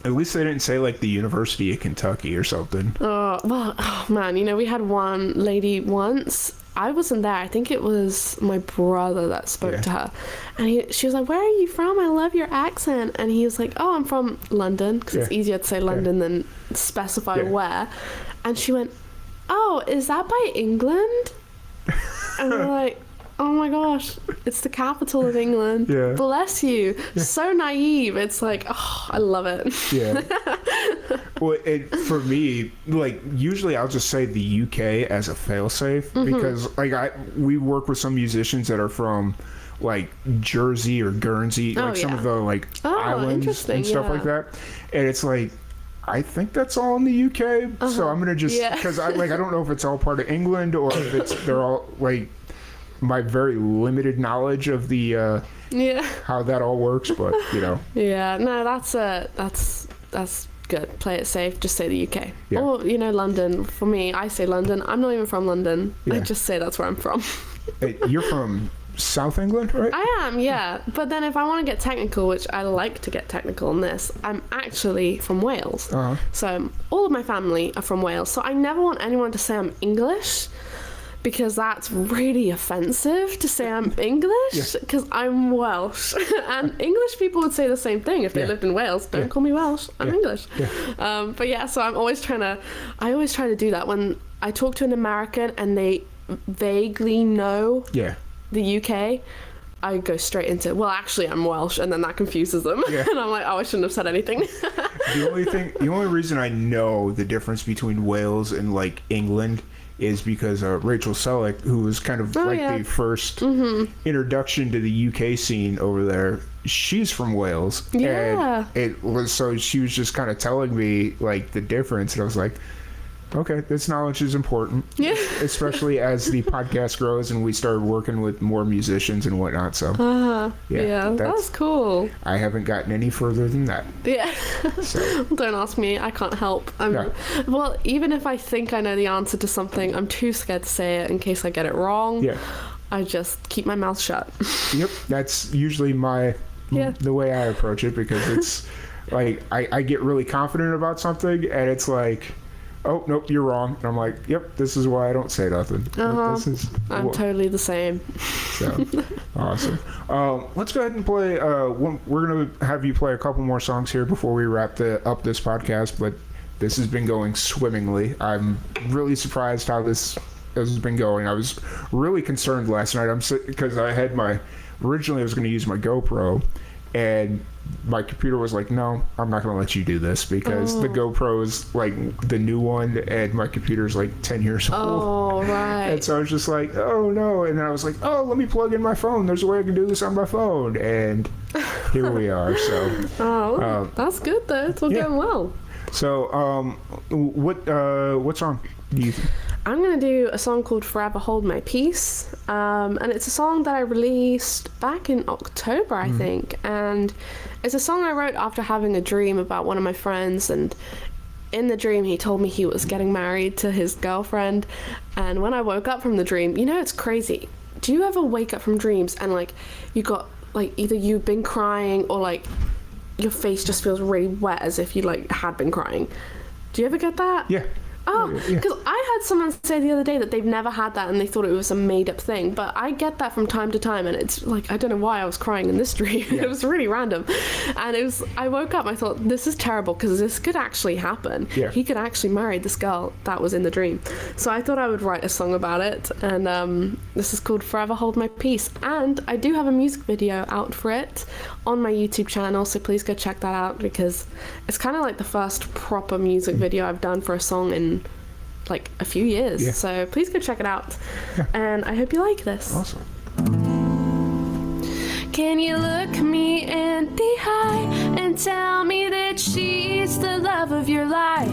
At least they didn't say like the University of Kentucky or something. Oh man, you know, we had one lady once. I wasn't there. I think it was my brother that spoke to her. And she was like, where are you from? I love your accent. And he was like, oh, I'm from London. Because it's easier to say London than specify where. And she went, oh, is that by England? And we're like, oh my gosh, it's the capital of England. Yeah. Bless you. Yeah. So naive. It's like, oh, I love it. Yeah. Well, for me, like, usually I'll just say the UK as a failsafe because, like, we work with some musicians that are from, like, Jersey or Guernsey, some of the, like, islands and stuff like that. And it's like, I think that's all in the UK. So I'm going to just, because I don't know if it's all part of England or if they're all, like, my very limited knowledge of the how that all works, but you know. Yeah, no, that's good. Play it safe. Just say the UK. Yeah. Or you know, London. For me, I say London. I'm not even from London. Yeah. I just say that's where I'm from. Hey, you're from South England, right? I am, yeah. But then if I want to get technical, which I like to get technical in this, I'm actually from Wales. So all of my family are from Wales. So I never want anyone to say I'm English. Because that's really offensive to say I'm English, because I'm Welsh. And English people would say the same thing if they lived in Wales. Don't call me Welsh, I'm English. Yeah. But yeah, so I always try to do that. When I talk to an American and they vaguely know the UK, I go straight into, well, actually, I'm Welsh, and then that confuses them. Yeah. And I'm like, oh, I shouldn't have said anything. The only reason I know the difference between Wales and, like, England is because Rachel Selleck, who was kind of the first introduction to the UK scene over there, she's from Wales. Yeah. And she was just kind of telling me, like, the difference, and I was like, okay, this knowledge is important. Yeah. Especially as the podcast grows and we started working with more musicians and whatnot. So, that's cool. I haven't gotten any further than that. Yeah. So. Don't ask me. I can't help. Well, even if I think I know the answer to something, I'm too scared to say it in case I get it wrong. Yeah. I just keep my mouth shut. Yep. That's usually the way I approach it, because it's like I get really confident about something and it's like, oh, nope, you're wrong. And I'm like, yep, this is why I don't say nothing. I'm totally the same. So, awesome. Let's go ahead and play. We're going to have you play a couple more songs here before we wrap up this podcast, but this has been going swimmingly. I'm really surprised how this has been going. I was really concerned last night because originally I was going to use my GoPro, and my computer was like, no, I'm not going to let you do this because the GoPro is like the new one and my computer's like 10 years old. Oh, right. And so I was just like, oh no. And then I was like, oh, let me plug in my phone. There's a way I can do this on my phone. And here we are. So, that's good though. It's all going well. So, what song do you think? I'm going to do a song called Forever Hold My Peace. And it's a song that I released back in October, I think. And it's a song I wrote after having a dream about one of my friends. And in the dream, he told me he was getting married to his girlfriend. And when I woke up from the dream, you know, it's crazy. Do you ever wake up from dreams and, like, you got, like, either you've been crying or, like, your face just feels really wet as if you, like, had been crying? Do you ever get that? Yeah. Oh, because I had someone say the other day that they've never had that and they thought it was a made-up thing. But I get that from time to time, and it's like, I don't know why I was crying in this dream. Yeah. It was really random. And I woke up and I thought, this is terrible because this could actually happen. Yeah. He could actually marry this girl that was in the dream. So I thought I would write a song about it. And this is called Forever Hold My Peace. And I do have a music video out for it on my YouTube channel. So please go check that out, because it's kind of like the first proper music video I've done for a song in like a few years. Yeah. So please go check it out. Yeah. And I hope you like this. Awesome. Can you look me in the eye and tell me that she's the love of your life?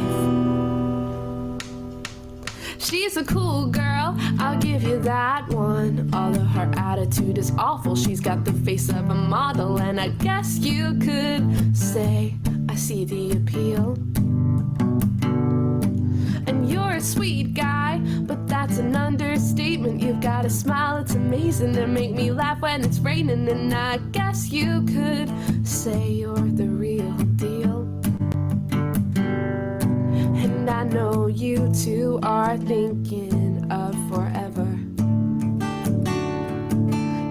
She's a cool girl, I'll give you that one. All of her attitude is awful. She's got the face of a model, and I guess you could say I see the appeal. And you're a sweet guy, but that's an understatement. You've got a smile, it's amazing to make me laugh when it's raining. And I guess you could say you're the real deal. And I know you two are thinking of forever.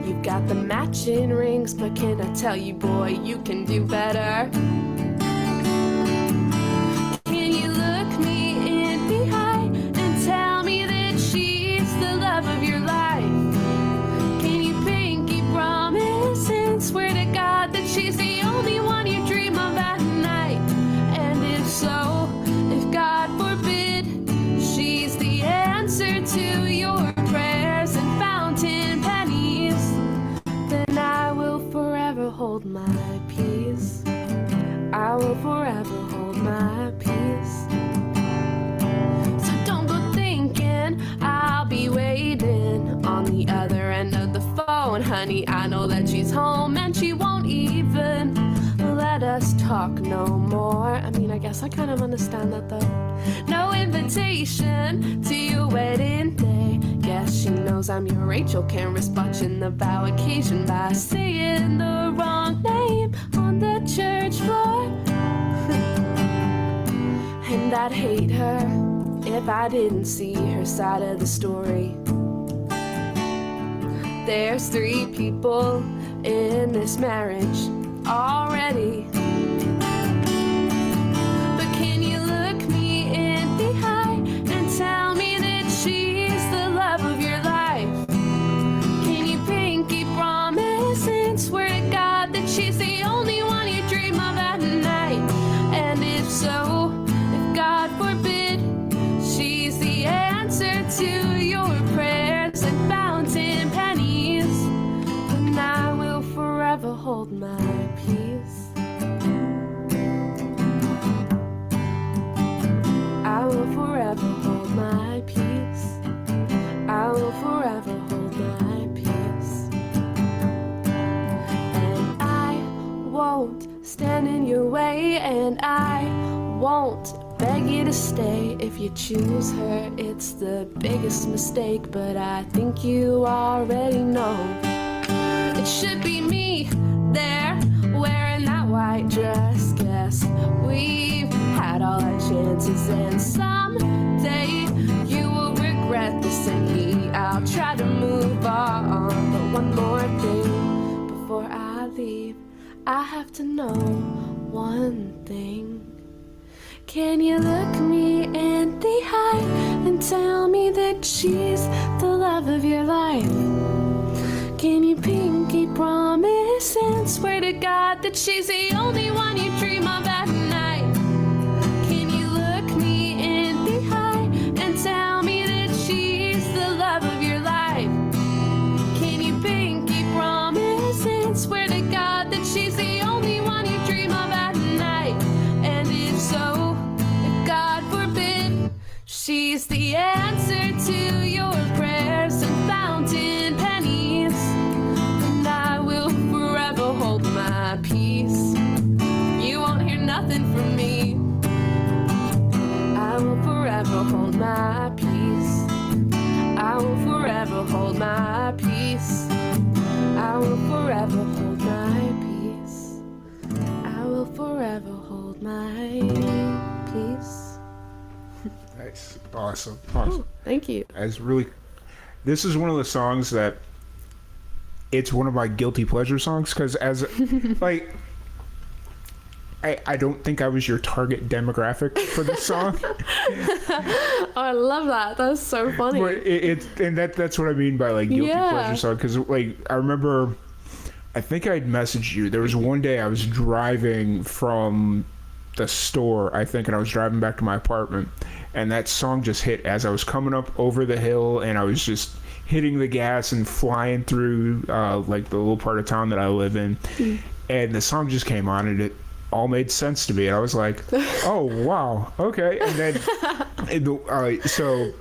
You've got the matching rings, but can I tell you, boy, you can do better. She's the only one you dream of at night. And if so, if God forbid, she's the answer to your prayers and fountain pennies, then I will forever hold my peace. I will forever hold my peace. So don't go thinking I'll be waiting on the other end of the phone. Honey, I know that she's home and she won't even let us talk no more. I mean, I guess I kind of understand that though. No invitation to your wedding day. Guess she knows I'm your Rachel. Can't risk botching the vow occasion by saying the wrong name on the church floor. And I'd hate her if I didn't see her side of the story. There's 3 people in this marriage already. But can you look me in the eye and tell me that she's the love of your life? Can you pinky promise and swear to God that she's the only one you dream of at night? And if so, if God forbid, she's the answer to your prayers and fountain pennies, then I will forever hold my peace. I will forever hold my peace. I will forever hold my peace. And I won't stand in your way, and I won't beg you to stay. If you choose her, it's the biggest mistake, but I think you already know. It should be me there, wearing that white dress. Guess we've had all our chances, and someday you will regret this, and me, I'll try to move on. But one more thing before I leave, I have to know one thing. Can you look me in the eye and tell me that she's the love of your life? Can you pinky promise and swear to God that she's the only one you dream of at night? Can you look me in the eye and tell me that she's the love of your life? Can you pinky promise and swear to God that she's the only one you dream of at night? And if so, if God forbid, she's the answer to your prayers and fountain pennies, and I will forever hold my peace. You Awesome. Oh, thank you. This is one of the songs that it's one of my guilty pleasure songs because like I don't think I was your target demographic for this song. Oh, I love that. That's so funny. But that's what I mean by like guilty pleasure song, because like I remember, I think I'd messaged you. There was one day I was driving from the store, I think, and I was driving back to my apartment, and that song just hit as I was coming up over the hill, and I was just hitting the gas and flying through like the little part of town that I live in, and the song just came on, and it all made sense to me, and I was like, oh wow, okay. And then so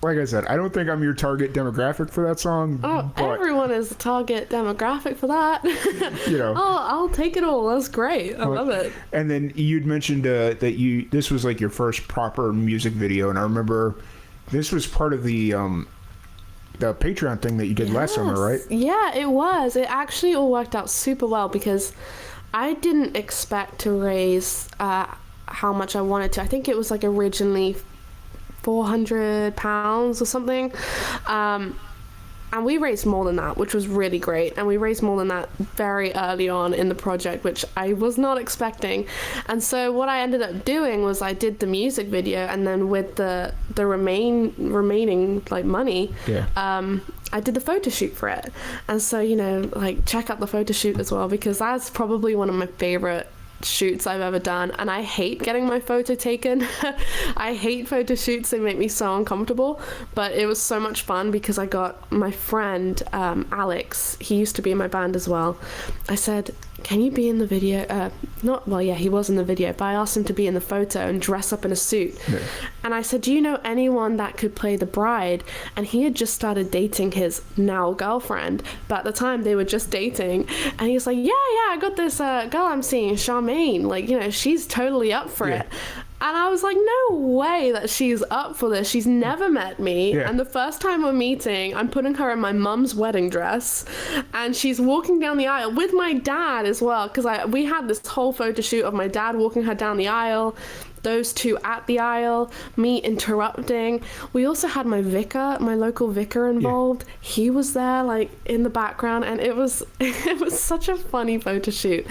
like I said, I don't think I'm your target demographic for that song. Oh, everyone is the target demographic for that. You know, I'll take it all. That's great. I love it. And then you'd mentioned that this was like your first proper music video, and I remember this was part of the Patreon thing that you did last summer, right? Yeah, it was. It actually all worked out super well because I didn't expect to raise how much I wanted to. I think it was like originally £400 or something. And we raised more than that, which was really great. And we raised more than that very early on in the project, which I was not expecting. And so what I ended up doing was I did the music video, and then with the remaining like money, I did the photo shoot for it. And so, you know, like check out the photo shoot as well, because that's probably one of my favorite shoots I've ever done, and I hate getting my photo taken. I hate photo shoots. They make me so uncomfortable, but it was so much fun because I got my friend Alex, he used to be in my band as well. I said, can you be in the video? He was in the video, but I asked him to be in the photo and dress up in a suit. And I said, do you know anyone that could play the bride? And he had just started dating his now girlfriend, but at the time they were just dating. And he was like, yeah, I got this girl I'm seeing, Charmaine, like, you know, she's totally up for it. And I was like, no way that she's up for this. She's never met me. And the first time we're meeting, I'm putting her in my mum's wedding dress. And she's walking down the aisle with my dad as well. Because we had this whole photo shoot of my dad walking her down the aisle, those two at the aisle, me interrupting. We also had my local vicar involved. He was there like in the background, and it was such a funny photo shoot,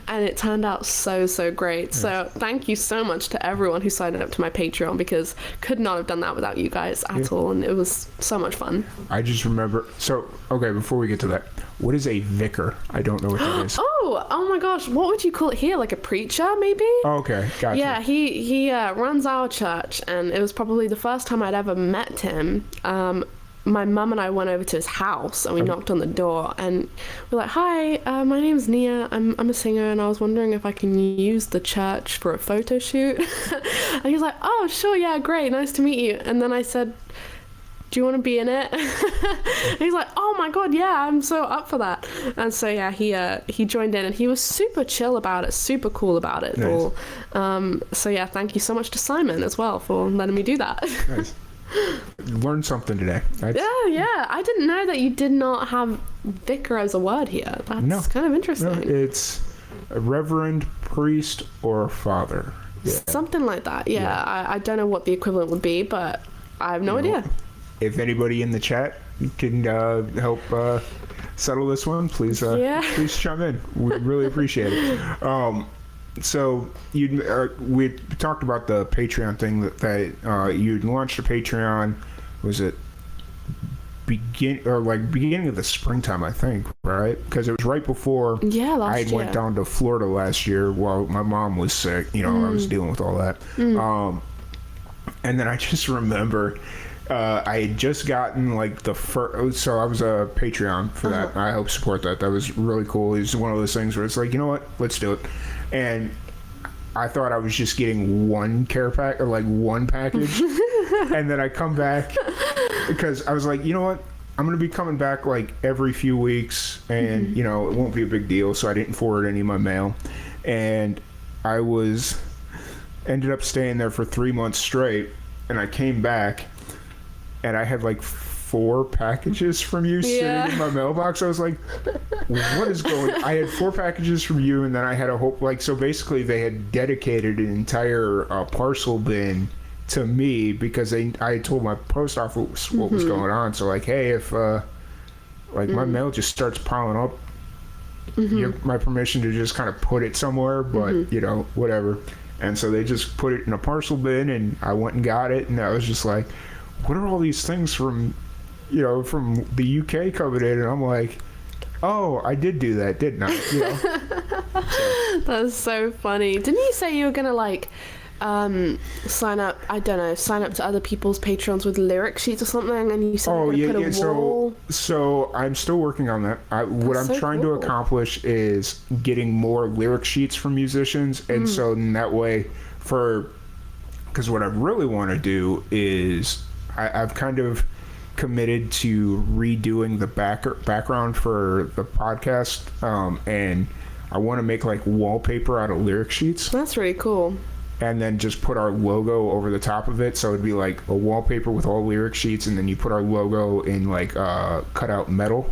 and it turned out so great. So thank you so much to everyone who signed up to my Patreon, because could not have done that without you guys at all, and it was so much fun. I just remember, so okay, before we get to that, what is a vicar? I don't know what that is. Oh my gosh, what would you call it here? Like a preacher, maybe? Oh, okay, gotcha. Yeah, he runs our church, and it was probably the first time I'd ever met him. My mum and I went over to his house, and we knocked on the door, and we're like, hi, my name's Nia, I'm a singer, and I was wondering if I can use the church for a photo shoot. And he was like, oh, sure, yeah, great, nice to meet you. And then I said, do you want to be in it? And he's like, oh my god, yeah, I'm so up for that. And so yeah, he joined in, and he was super chill about it, super cool about it. Nice. So yeah, thank you so much to Simon as well for letting me do that. Nice. Learned something today. Yeah, I didn't know that you did not have vicar as a word here. That's kind of interesting. No, it's a reverend, priest, or father. Something like that. I don't know what the equivalent would be, but I have no idea. If anybody in the chat can help settle this one, please chime in. We really appreciate it. So we talked about the Patreon thing that you'd launched a Patreon. Was it beginning of the springtime, I think, right? Because it was right before I went down to Florida last year while my mom was sick. You know, I was dealing with all that. And then I just remember I had just gotten like the first, so I was a Patreon for that. I helped support that. That was really cool. It was one of those things where it's like, you know what, let's do it. And I thought I was just getting one care pack or like one package. And then I come back because I was like, you know what, I'm going to be coming back like every few weeks, and you know, it won't be a big deal. So I didn't forward any of my mail, and I ended up staying there for 3 months straight. And I came back, and I had like 4 packages from you sitting in my mailbox. I was like, what is going on? I had 4 packages from you, and then I had a whole, like, so basically they had dedicated an entire parcel bin to me because I told my post office what was going on. So like, hey, if my mail just starts piling up, you have my permission to just kind of put it somewhere, but whatever. And so they just put it in a parcel bin, and I went and got it, and I was just like, what are all these things from the UK coming in? And I'm like, oh, I did do that, didn't I? That's so funny. Didn't you say you were gonna like sign up to other people's Patreons with lyric sheets or something, and you said you were gonna put a wall? So I'm still working on that. What I'm trying to accomplish is getting more lyric sheets from musicians, and so in that way, because what I really want to do is I've kind of committed to redoing the background for the podcast, and I want to make like wallpaper out of lyric sheets. That's really cool. And then just put our logo over the top of it, so it'd be like a wallpaper with all lyric sheets, and then you put our logo in like cut out metal.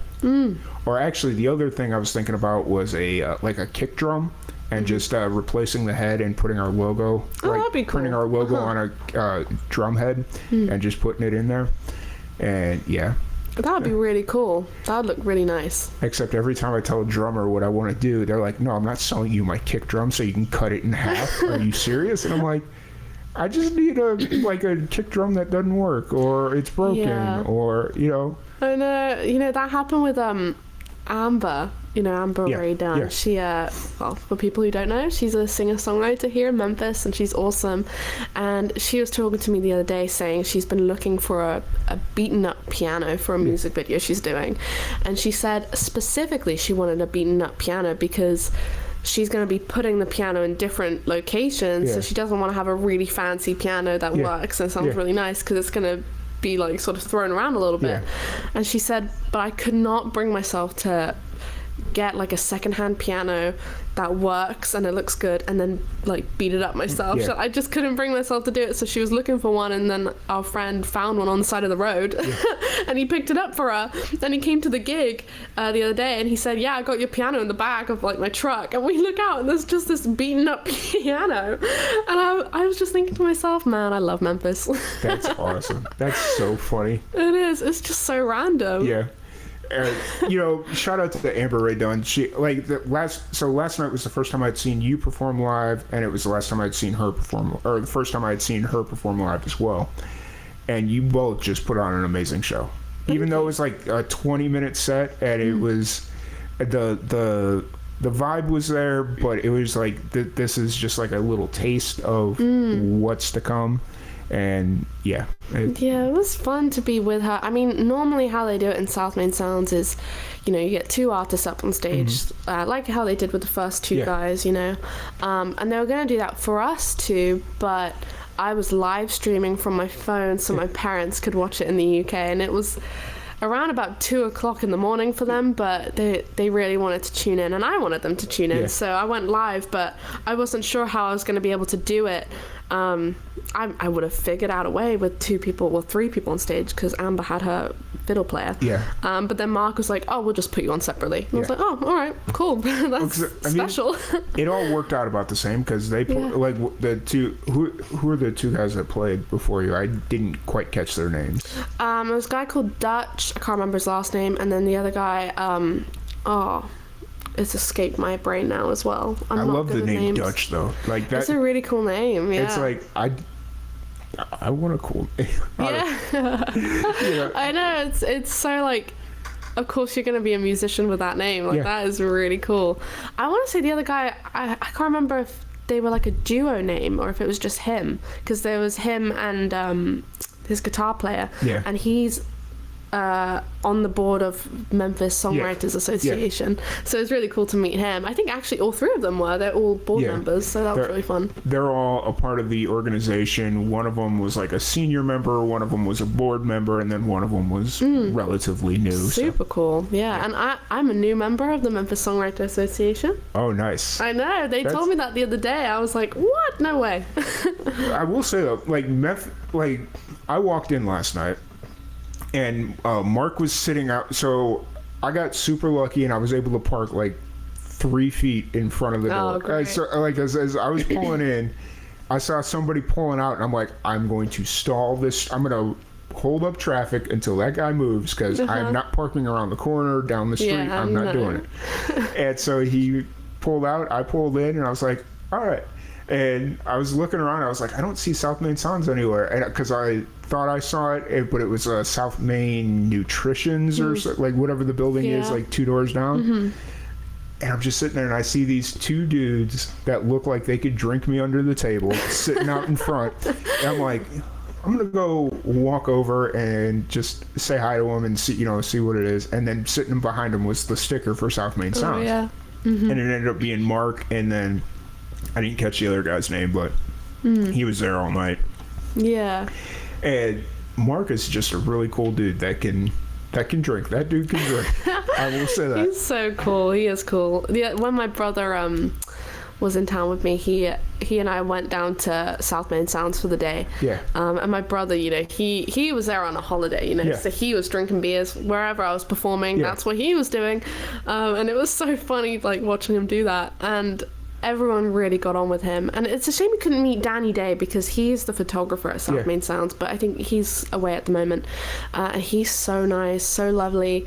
Or actually, the other thing I was thinking about was like a kick drum, and just replacing the head and putting our logo, that'd be cool. Printing our logo on a drum head and just putting it in there. And yeah, that would be really cool. That would look really nice. Except every time I tell a drummer what I want to do, they're like, no, I'm not selling you my kick drum so you can cut it in half. Are you serious? And I'm like, I just need a kick drum that doesn't work, or it's broken, or I know. That happened with Amber. Amber Ray Dunn. Yeah. She, for people who don't know, she's a singer-songwriter here in Memphis, and she's awesome. And she was talking to me the other day saying she's been looking for a beaten-up piano for a music video she's doing. And she said specifically she wanted a beaten-up piano because she's going to be putting the piano in different locations, so she doesn't want to have a really fancy piano that works and sounds really nice, because it's going to be like sort of thrown around a little bit. And she said, but I could not bring myself to get like a secondhand piano that works and it looks good and then like beat it up myself. So I just couldn't bring myself to do it, so she was looking for one, and then our friend found one on the side of the road and he picked it up for her. Then he came to the gig the other day and he said, I got your piano in the back of like my truck, and we look out and there's just this beaten up piano, and I was just thinking to myself, man, I love Memphis. That's awesome. That's so funny. It is. It's just so random. Shout out to Amber Ray Dunn. She last night was the first time I'd seen you perform live, and it was the last time I'd seen her perform, or the first time I'd seen her perform live as well. And you both just put on an amazing show. Even though it was like a 20-minute set, and it was the vibe was there, but it was like this is just like a little taste of what's to come. And it was fun to be with her. I mean, normally how they do it in South Main Sounds is, you get two artists up on stage, like how they did with the first two guys, and they were going to do that for us too, but I was live streaming from my phone so my parents could watch it in the UK, and it was around about 2:00 in the morning for them, but they really wanted to tune in, and I wanted them to tune in, so I went live, but I wasn't sure how I was going to be able to do it. I would have figured out a way with three people on stage, because Amber had her fiddle player. But then Mark was like, we'll just put you on separately. And I was like, all right, cool. That's special. It all worked out about the same, because they like the two. Who are the two guys that played before you? I didn't quite catch their names. There was a guy called Dutch. I can't remember his last name, and then the other guy. It's escaped my brain now as well. I love the name Dutch though. Like that. It's a really cool name. Yeah. It's like I want a cool name. I know. It's so like, of course you're going to be a musician with that name. Like that is really cool. I want to say the other guy. I can't remember if they were like a duo name or if it was just him, because there was him and his guitar player. And he's on the board of Memphis Songwriters Association. So it's really cool to meet him. I think actually all three of them were. They're all board members, so that was really fun. They're all a part of the organization. One of them was like a senior member, one of them was a board member, and then one of them was relatively new. Super cool. Yeah, and I'm a new member of the Memphis Songwriters Association. Oh, nice. I know. They told me that the other day. I was like, what? No way. I will say though, I walked in last night, and Mark was sitting out, so I got super lucky, and I was able to park like 3 feet in front of the door. Great. So, as I was pulling in, I saw somebody pulling out, and I'm like, I'm going to stall this. I'm going to hold up traffic until that guy moves, because I'm not parking around the corner, down the street. Yeah, I'm not doing it. And so he pulled out, I pulled in, and I was like, all right. And I was looking around, I was like, I don't see South Main Sounds anywhere. And because I thought I saw it, but it was South Main Nutritions or like whatever the building is, like 2 doors down. And I'm just sitting there, and I see these 2 dudes that look like they could drink me under the table sitting out in front. And I'm like, I'm gonna go walk over and just say hi to them and see what it is. And then sitting behind them was the sticker for South Main Sounds. Oh, yeah. And it ended up being Mark, and then I didn't catch the other guy's name, but he was there all night. Yeah. And Mark is just a really cool dude that can drink. That dude can drink. I will say that. He's so cool. He is cool. Yeah, when my brother was in town with me, he and I went down to South Main Sounds for the day. Yeah. And my brother, he was there on a holiday, so he was drinking beers wherever I was performing. Yeah. That's what he was doing. And it was so funny, like, watching him do that. And everyone really got on with him. And it's a shame we couldn't meet Danny Day, because he's the photographer at South Main Sounds, but I think he's away at the moment. And he's so nice, so lovely.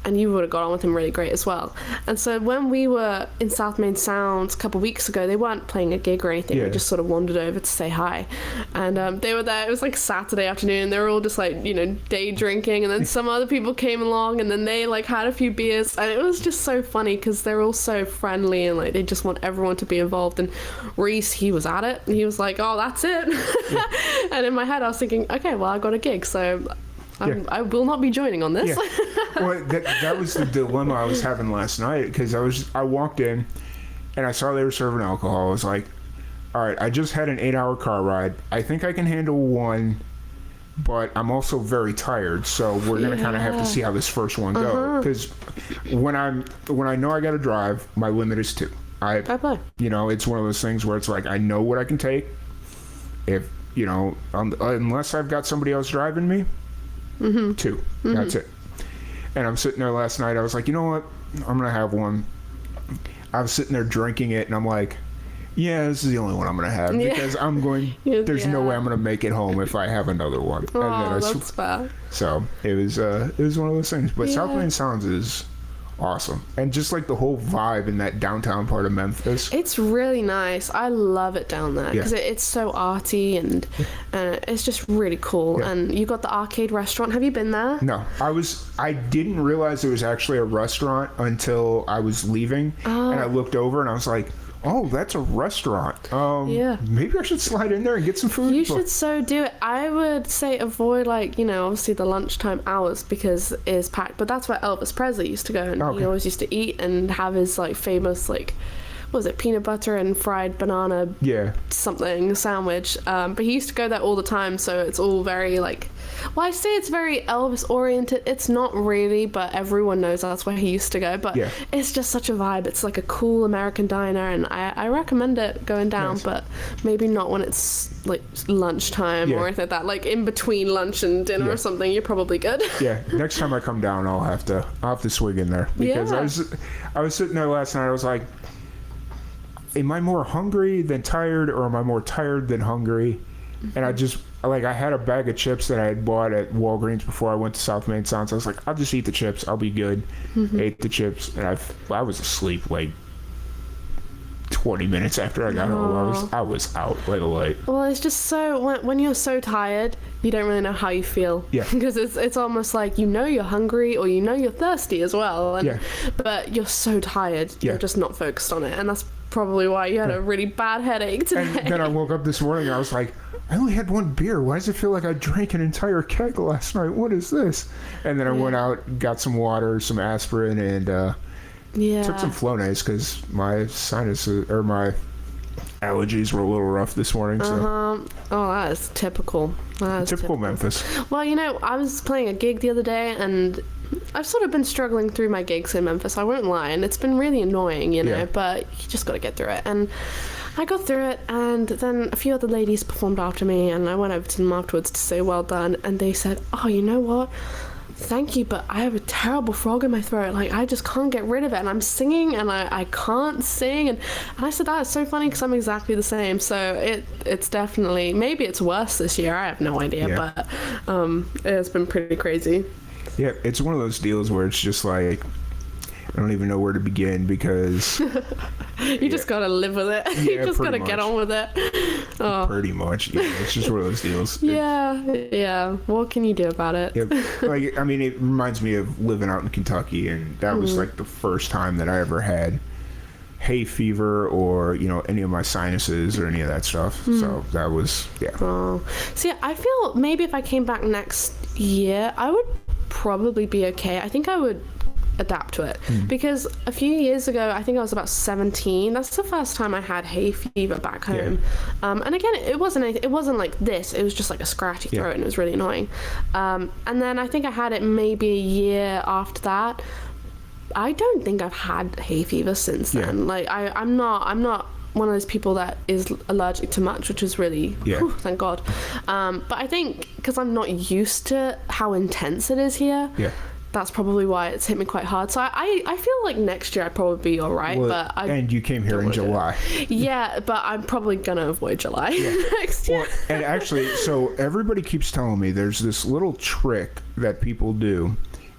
And you would have got on with him really great as well. And so when we were in South Main Sounds a couple of weeks ago, they weren't playing a gig or anything. We just sort of wandered over to say hi. And they were there. It was like Saturday afternoon. They were all just like, day drinking. And then some other people came along, and then they like had a few beers. And it was just so funny, because they're all so friendly, and like they just want everyone to be involved. And Reese, he was at it. And he was like, oh, that's it. And in my head, I was thinking, okay, well, I got a gig, so I will not be joining on this. Well, that was the dilemma I was having last night, because I walked in and I saw they were serving alcohol. I was like, all right, I just had an 8-hour car ride. I think I can handle one, but I'm also very tired, so we're gonna kind of have to see how this first one goes. Because when I know I got to drive, my limit is 2. It's one of those things where it's like, I know what I can take. If unless I've got somebody else driving me. 2. That's it. And I'm sitting there last night. I was like, you know what? I'm gonna have one. I was sitting there drinking it, and I'm like, yeah, this is the only one I'm gonna have, because I'm going. There's no way I'm gonna make it home if I have another one. Oh, and then that's bad. So it was one of those things. But South Main Sounds is awesome, and just like the whole vibe in that downtown part of Memphis, it's really nice. I love it down there, because it's so arty, and it's just really cool. And you got the arcade restaurant. Have you been there? No, I didn't realize it was actually a restaurant until I was leaving, and I looked over and I was like, oh, that's a restaurant. Maybe I should slide in there and get some food. You should so do it. I would say avoid, obviously the lunchtime hours, because it's packed. But that's where Elvis Presley used to go, and he always used to eat and have his famous what was it, peanut butter and fried banana something sandwich. But he used to go there all the time, so it's all very I say it's very Elvis oriented. It's not really, but everyone knows that's where he used to go. But it's just such a vibe. It's like a cool American diner, and I recommend it going down, but maybe not when it's lunchtime or anything like that. In between lunch and dinner or something, you're probably good. Next time I come down, I'll have to swing in there, because I was sitting there last night. I was like, am I more hungry than tired, or am I more tired than hungry? And I just I had a bag of chips that I had bought at Walgreens before I went to South Main Sounds. I was like, I'll just eat the chips, I'll be good. Ate the chips, and I was asleep 20 minutes after I got home. I was out by the light. Well, it's just so when you're so tired, you don't really know how you feel. Because it's almost like you're hungry, or you're thirsty as well, but you're so tired, you're just not focused on it, and that's probably why you had a really bad headache today. And then I woke up this morning and I was like, I only had one beer. Why does it feel like I drank an entire keg last night? What is this? And then I went out, got some water, some aspirin, and took some Flonase, because my sinuses or my allergies were a little rough this morning. So. Oh, that is typical. Typical Memphis. Well, I was playing a gig the other day, and I've sort of been struggling through my gigs in Memphis, I won't lie, and it's been really annoying, but you just got to get through it. And I got through it, and then a few other ladies performed after me, and I went over to them afterwards to say well done, and they said, oh, you know what? thank you, but I have a terrible frog in my throat. Like, I just can't get rid of it. And I'm singing and I can't sing. And I said, that is so funny because I'm exactly the same. So it's definitely, maybe it's worse this year. I have no idea, but it's been pretty crazy. Yeah, it's one of those deals where it's just like, I don't even know where to begin because you just gotta live with it. You just gotta get on with it. Oh. Pretty much, it's just one of those deals. Yeah. What can you do about it? Like, I mean, it reminds me of living out in Kentucky, and that was like the first time that I ever had hay fever or any of my sinuses or any of that stuff. So that was Oh, see, I feel maybe if I came back next year, I would probably be okay. I think I would adapt to it because a few years ago, I think I was about 17. That's the first time I had hay fever back home. And again, it wasn't like this. It was just like a scratchy throat, and it was really annoying. And then I think I had it maybe a year after that. I don't think I've had hay fever since then. Like I'm not one of those people that is allergic to much, which is really thank God. But I think because I'm not used to how intense it is here. That's probably why it's hit me quite hard. So I feel like next year I'd probably be all right. And you came here in July. Yeah, but I'm probably going to avoid July next year. Well, and actually, so everybody keeps telling me there's this little trick that people do.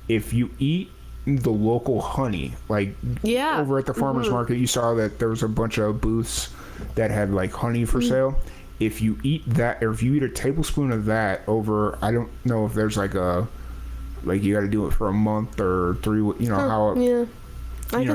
If you eat the local honey, like over at the farmer's market, you saw that there was a bunch of booths that had like honey for sale. If you eat that, or if you eat a tablespoon of that over, I don't know if there's like you got to do it for a month or 3,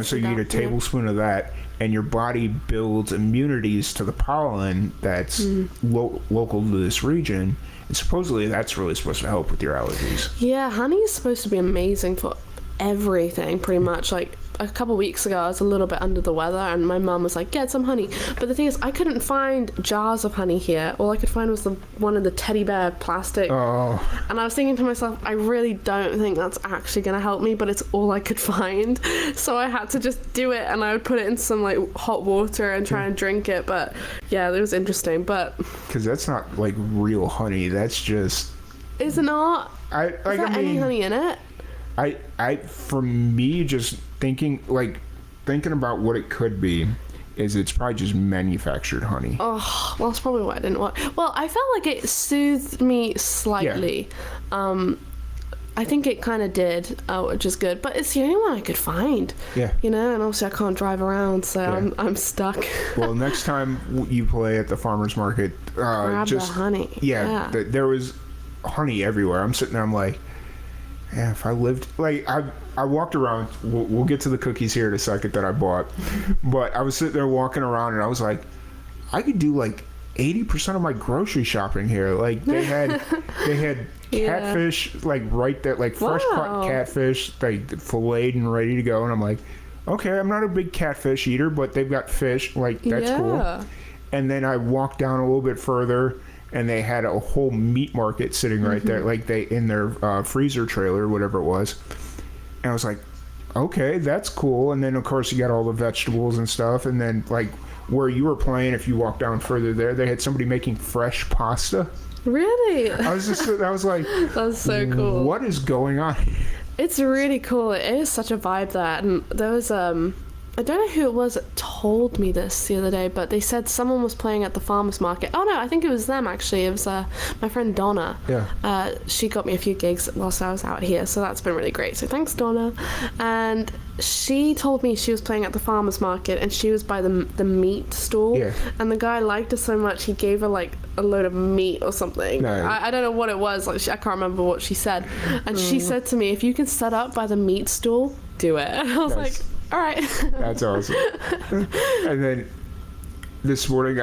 so you eat a tablespoon of that, and your body builds immunities to the pollen that's local to this region, and supposedly that's really supposed to help with your allergies. Yeah, honey is supposed to be amazing for everything, pretty much. Like a couple weeks ago, I was a little bit under the weather, and my mum was like, get some honey. But the thing is, I couldn't find jars of honey here. All I could find was one of the teddy bear plastic. And I was thinking to myself, I really don't think that's actually going to help me, but it's all I could find. So I had to just do it, and I would put it in some like hot water and try and drink it. But yeah, it was interesting. But because that's not like real honey, that's just... Is it not? Is there any honey in it? For me, just thinking about what it could be, is it's probably just manufactured honey. Oh, well, that's probably why I didn't want. Well, I felt like it soothed me slightly. I think it kind of did, which is good. But it's the only one I could find. And obviously I can't drive around, so I'm stuck. Well, next time you play at the farmer's market, grab the honey. There was honey everywhere. I'm sitting there, I'm like, yeah, if I lived, like, I walked around, we'll get to the cookies here in a second that I bought, but I was sitting there walking around, and I was like, I could do like 80% of my grocery shopping here. Like, they had catfish, like, right there, like, fresh caught catfish, like, filleted and ready to go, and I'm like, okay, I'm not a big catfish eater, but they've got fish, like, that's cool. And then I walked down a little bit further, and they had a whole meat market sitting right there, like in their freezer trailer, whatever it was. And I was like, okay, that's cool. And then of course you got all the vegetables and stuff. And then like where you were playing, if you walk down further there, they had somebody making fresh pasta. Really? I was like, that's so cool. What is going on? It's really cool. It is such a vibe there. And there was I don't know who it was that told me this the other day, but they said someone was playing at the farmer's market. Oh no, I think it was them actually. It was my friend Donna. She got me a few gigs whilst I was out here, so that's been really great. So thanks, Donna. And she told me she was playing at the farmer's market, and she was by the meat stall. And the guy liked her so much, he gave her like a load of meat or something. I don't know what it was. Like I can't remember what she said. And she said to me, if you can set up by the meat stall, do it. And I was like, all right. That's awesome. And then this morning,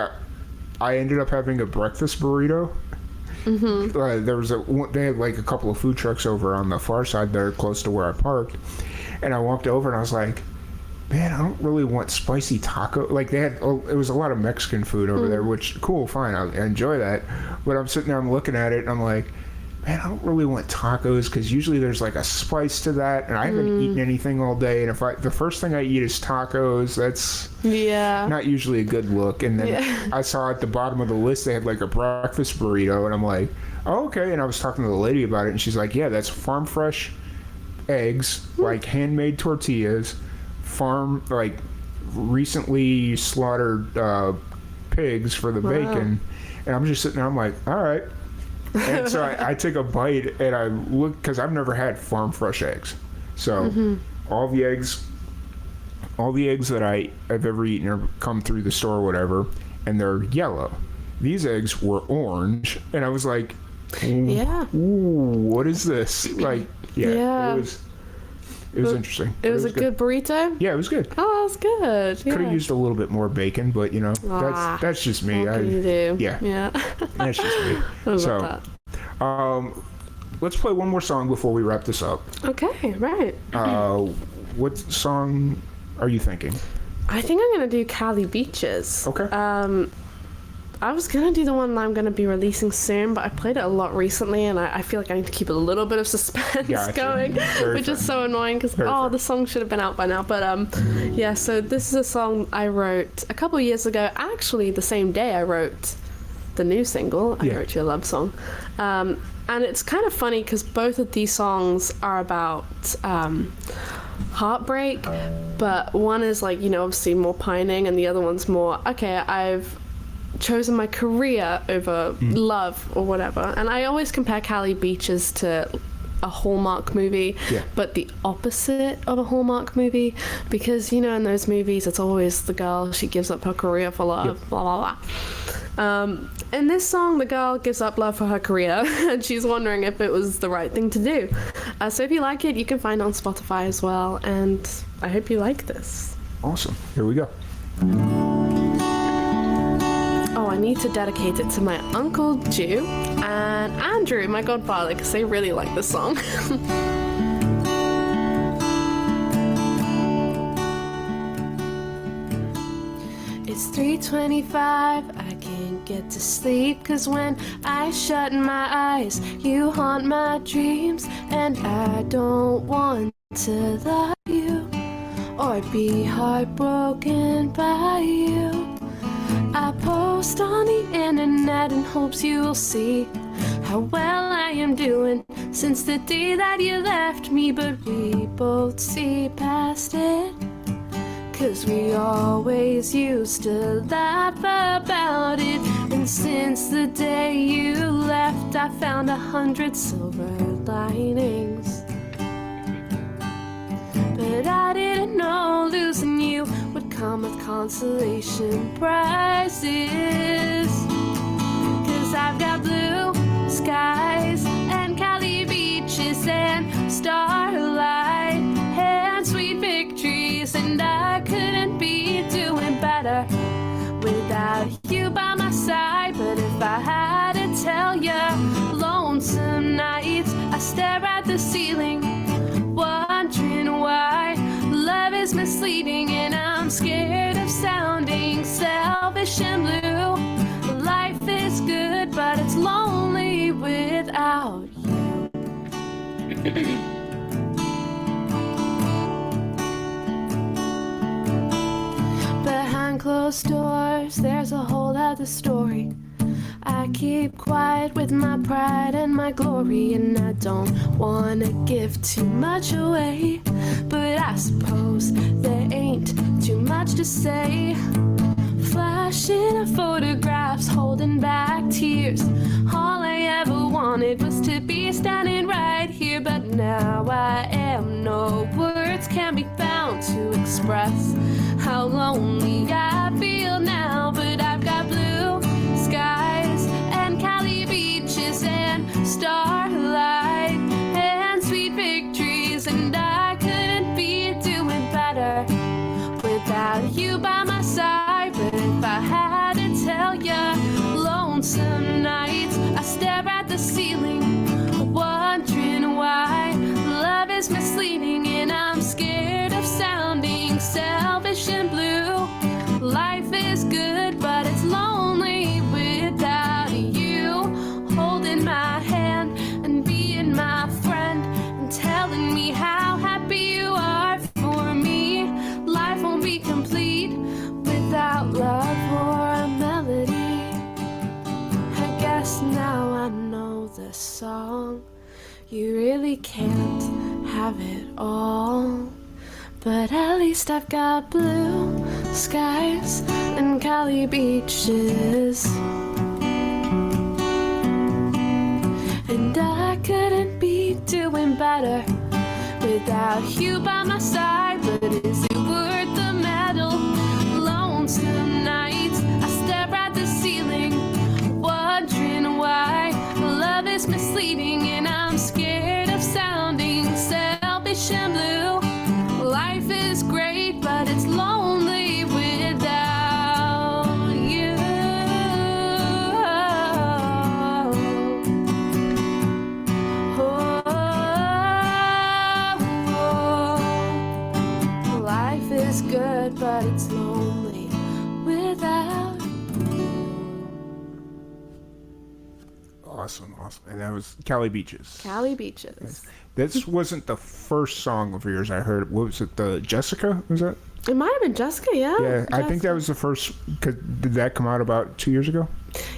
I ended up having a breakfast burrito. There was they had like a couple of food trucks over on the far side there, close to where I parked. And I walked over and I was like, man, I don't really want spicy taco. Like it was a lot of Mexican food over there, which cool, fine, I enjoy that. But I'm sitting there, I'm looking at it, and I'm like, man, I don't really want tacos because usually there's like a spice to that, and I haven't eaten anything all day. And if the first thing I eat is tacos, that's not usually a good look. And then I saw at the bottom of the list they had like a breakfast burrito, and I'm like, Oh, okay. And I was talking to the lady about it, and she's like, yeah, that's farm fresh eggs, like handmade tortillas, farm, like recently slaughtered pigs for the bacon. And I'm just sitting there, I'm like, all right. And so I take a bite and I look, because I've never had farm fresh eggs. So all the eggs that I've ever eaten are come through the store or whatever, and they're yellow. These eggs were orange, and I was like, ooh, what is this? Like, it was interesting. It was a good burrito? Yeah, it was good. Oh, it was good. Yeah. Could have used a little bit more bacon, but you know, that's just me. What can you do? Yeah. That's just me. I love that. Let's play one more song before we wrap this up. Okay, right. What song are you thinking? I think I'm gonna do Cali Beaches. Okay. I was gonna do the one that I'm gonna be releasing soon, but I played it a lot recently, and I feel like I need to keep a little bit of suspense going, which is so annoying because the song should have been out by now. But so this is a song I wrote a couple years ago. Actually, the same day I wrote the new single, I Wrote You a Love Song, and it's kind of funny because both of these songs are about heartbreak, but one is like, obviously more pining, and the other one's more, okay, I've chosen my career over love or whatever. And I always compare Cali Beaches to a Hallmark movie, but the opposite of a Hallmark movie, because in those movies it's always the girl, she gives up her career for love, blah blah blah. In this song, the girl gives up love for her career, and she's wondering if it was the right thing to do. So if you like it, you can find it on Spotify as well, and I hope you like this. Awesome. Here we go. Oh, I need to dedicate it to my Uncle Jew and Andrew, my godfather, because they really like this song. It's 3:25, I can't get to sleep, 'cause when I shut my eyes, you haunt my dreams, and I don't want to love you or be heartbroken by you. I post on the internet in hopes you'll see how well I am doing since the day that you left me, but we both see past it, 'cause we always used to laugh about it. And since the day you left, I found 100 silver linings, but I didn't know losing you would come with consolation prizes. 'Cause I've got blue skies and Cali beaches and starlight and sweet victories, and I couldn't be doing better without you by my side. But if I had to tell you, lonesome nights I stare at the ceiling, wondering why love is misleading, and I'm scared of sounding selfish and blue. Life is good, but it's lonely without you. Behind closed doors, there's a whole other story. I keep quiet with my pride and my glory, and I don't wanna give too much away, but I suppose there ain't too much to say. Flashing of photographs, holding back tears. All I ever wanted was to be standing right here, but now I am. No words can be found to express how lonely I feel now, but I've got blue skies and Cali beaches and starlight and sweet victories, and I couldn't be doing better without you by my side. But if I had to tell ya, lonesome nights I stare at the ceiling, wondering why love is misleading, and I'm scared of sounding selfish and blue. Life is good, but it's lonely without you holding my hand and being my friend and telling me how happy you are for me. Life won't be complete can't have it all, but at least I've got blue skies and Cali beaches. And I couldn't be doing better without you by my side. But is it worth the medal? Lonesome nights, I stare at the ceiling, wondering why love is misleading. And I'm scared of sounding selfish and blue. Life is great, but it's lonely without you. Life is good, but it's lonely without you. Awesome. And that was Cali Beaches. Cali Beaches. This wasn't the first song of yours I heard. What was it? The Jessica? Was that? It might have been Jessica, yeah. Yeah, I think that was the first. Did that come out about 2 years ago?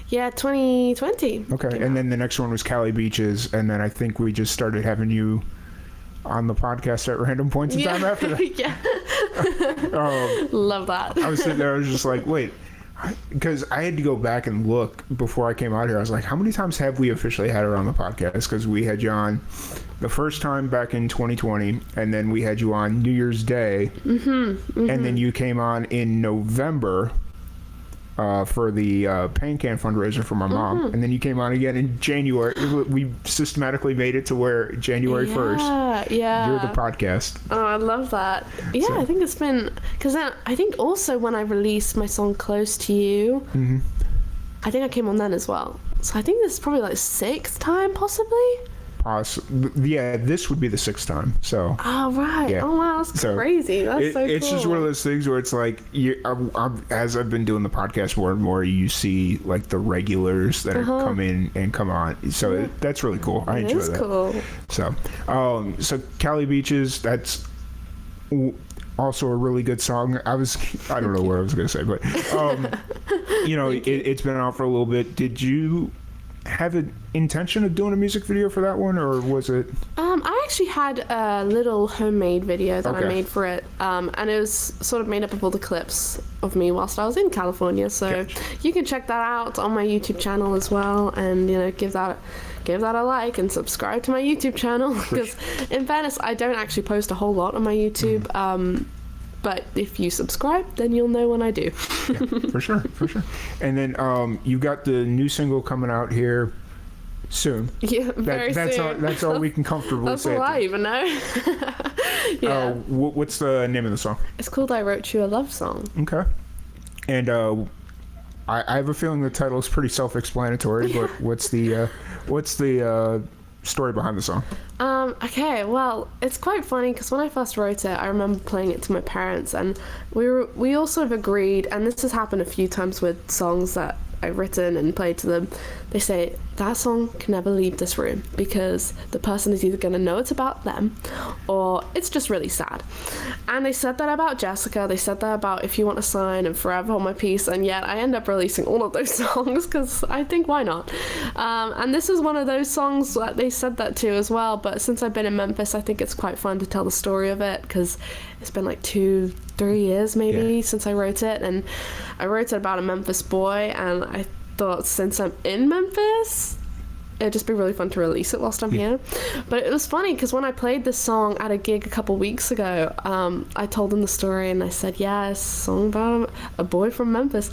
Yeah, 2020. Okay, and then the next one was Cali Beaches, and then I think we just started having you on the podcast at random points in time after that. Yeah. Love that. I was sitting there, I was just like, wait, because I had to go back and look before I came out here. I was like, how many times have we officially had her on the podcast? Because we had you on the first time back in 2020, and then we had you on New Year's Day, and then you came on in November for the pain can fundraiser for my mom, and then you came on again in January. We systematically made it to where January 1st. Yeah. You're the podcast. Oh, I love that. Yeah, So- I think it's been because then I think also when I released my song "Close to You," I think I came on then as well. So I think this is probably like 6th time, possibly. Yeah, this would be the 6th time. So. Oh right. Yeah. Oh wow, that's So, crazy. That's so cool. It's just one of those things where it's like, as I've been doing the podcast more and more, you see like the regulars that are come in and come on. So that's really cool. I enjoy that. Cool. So, so Cali Beaches, that's also a really good song. I don't know what I was going to say, but it's been out for a little bit. Did you have an intention of doing a music video for that one, or was it? I actually had a little homemade video that I Okay. made for it, and it was sort of made up of all the clips of me whilst I was in California. So Okay. you can check that out on my YouTube channel as well, and give that a like and subscribe to my YouTube channel, because in fairness, I don't actually post a whole lot on my YouTube. But if you subscribe, then you'll know when I do. Yeah, for sure. And then you've got the new single coming out here soon. Yeah, very soon. That's all we can comfortably That's say. all I even know. Yeah. What's the name of the song? It's called "I Wrote You a Love Song." Okay. And I have a feeling the title is pretty self-explanatory, but what's the story behind the song? Okay, well, it's quite funny because when I first wrote it, I remember playing it to my parents, and we all sort of agreed, and this has happened a few times with songs that I've written and played to them. They say that song can never leave this room because the person is either going to know it's about them or it's just really sad. And they said that about Jessica, they said that about If You Want a Sign and Forever Hold My Peace, and yet I end up releasing all of those songs because I think why not. And this is one of those songs that they said that to as well, but since I've been in Memphis, I think it's quite fun to tell the story of it because it's been like 2-3 years maybe since I wrote it, and I wrote it about a Memphis boy, and I thought since I'm in Memphis, it'd just be really fun to release it whilst I'm here. But it was funny because when I played this song at a gig a couple weeks ago, I told them the story and I said, yeah, it's a song about a boy from Memphis.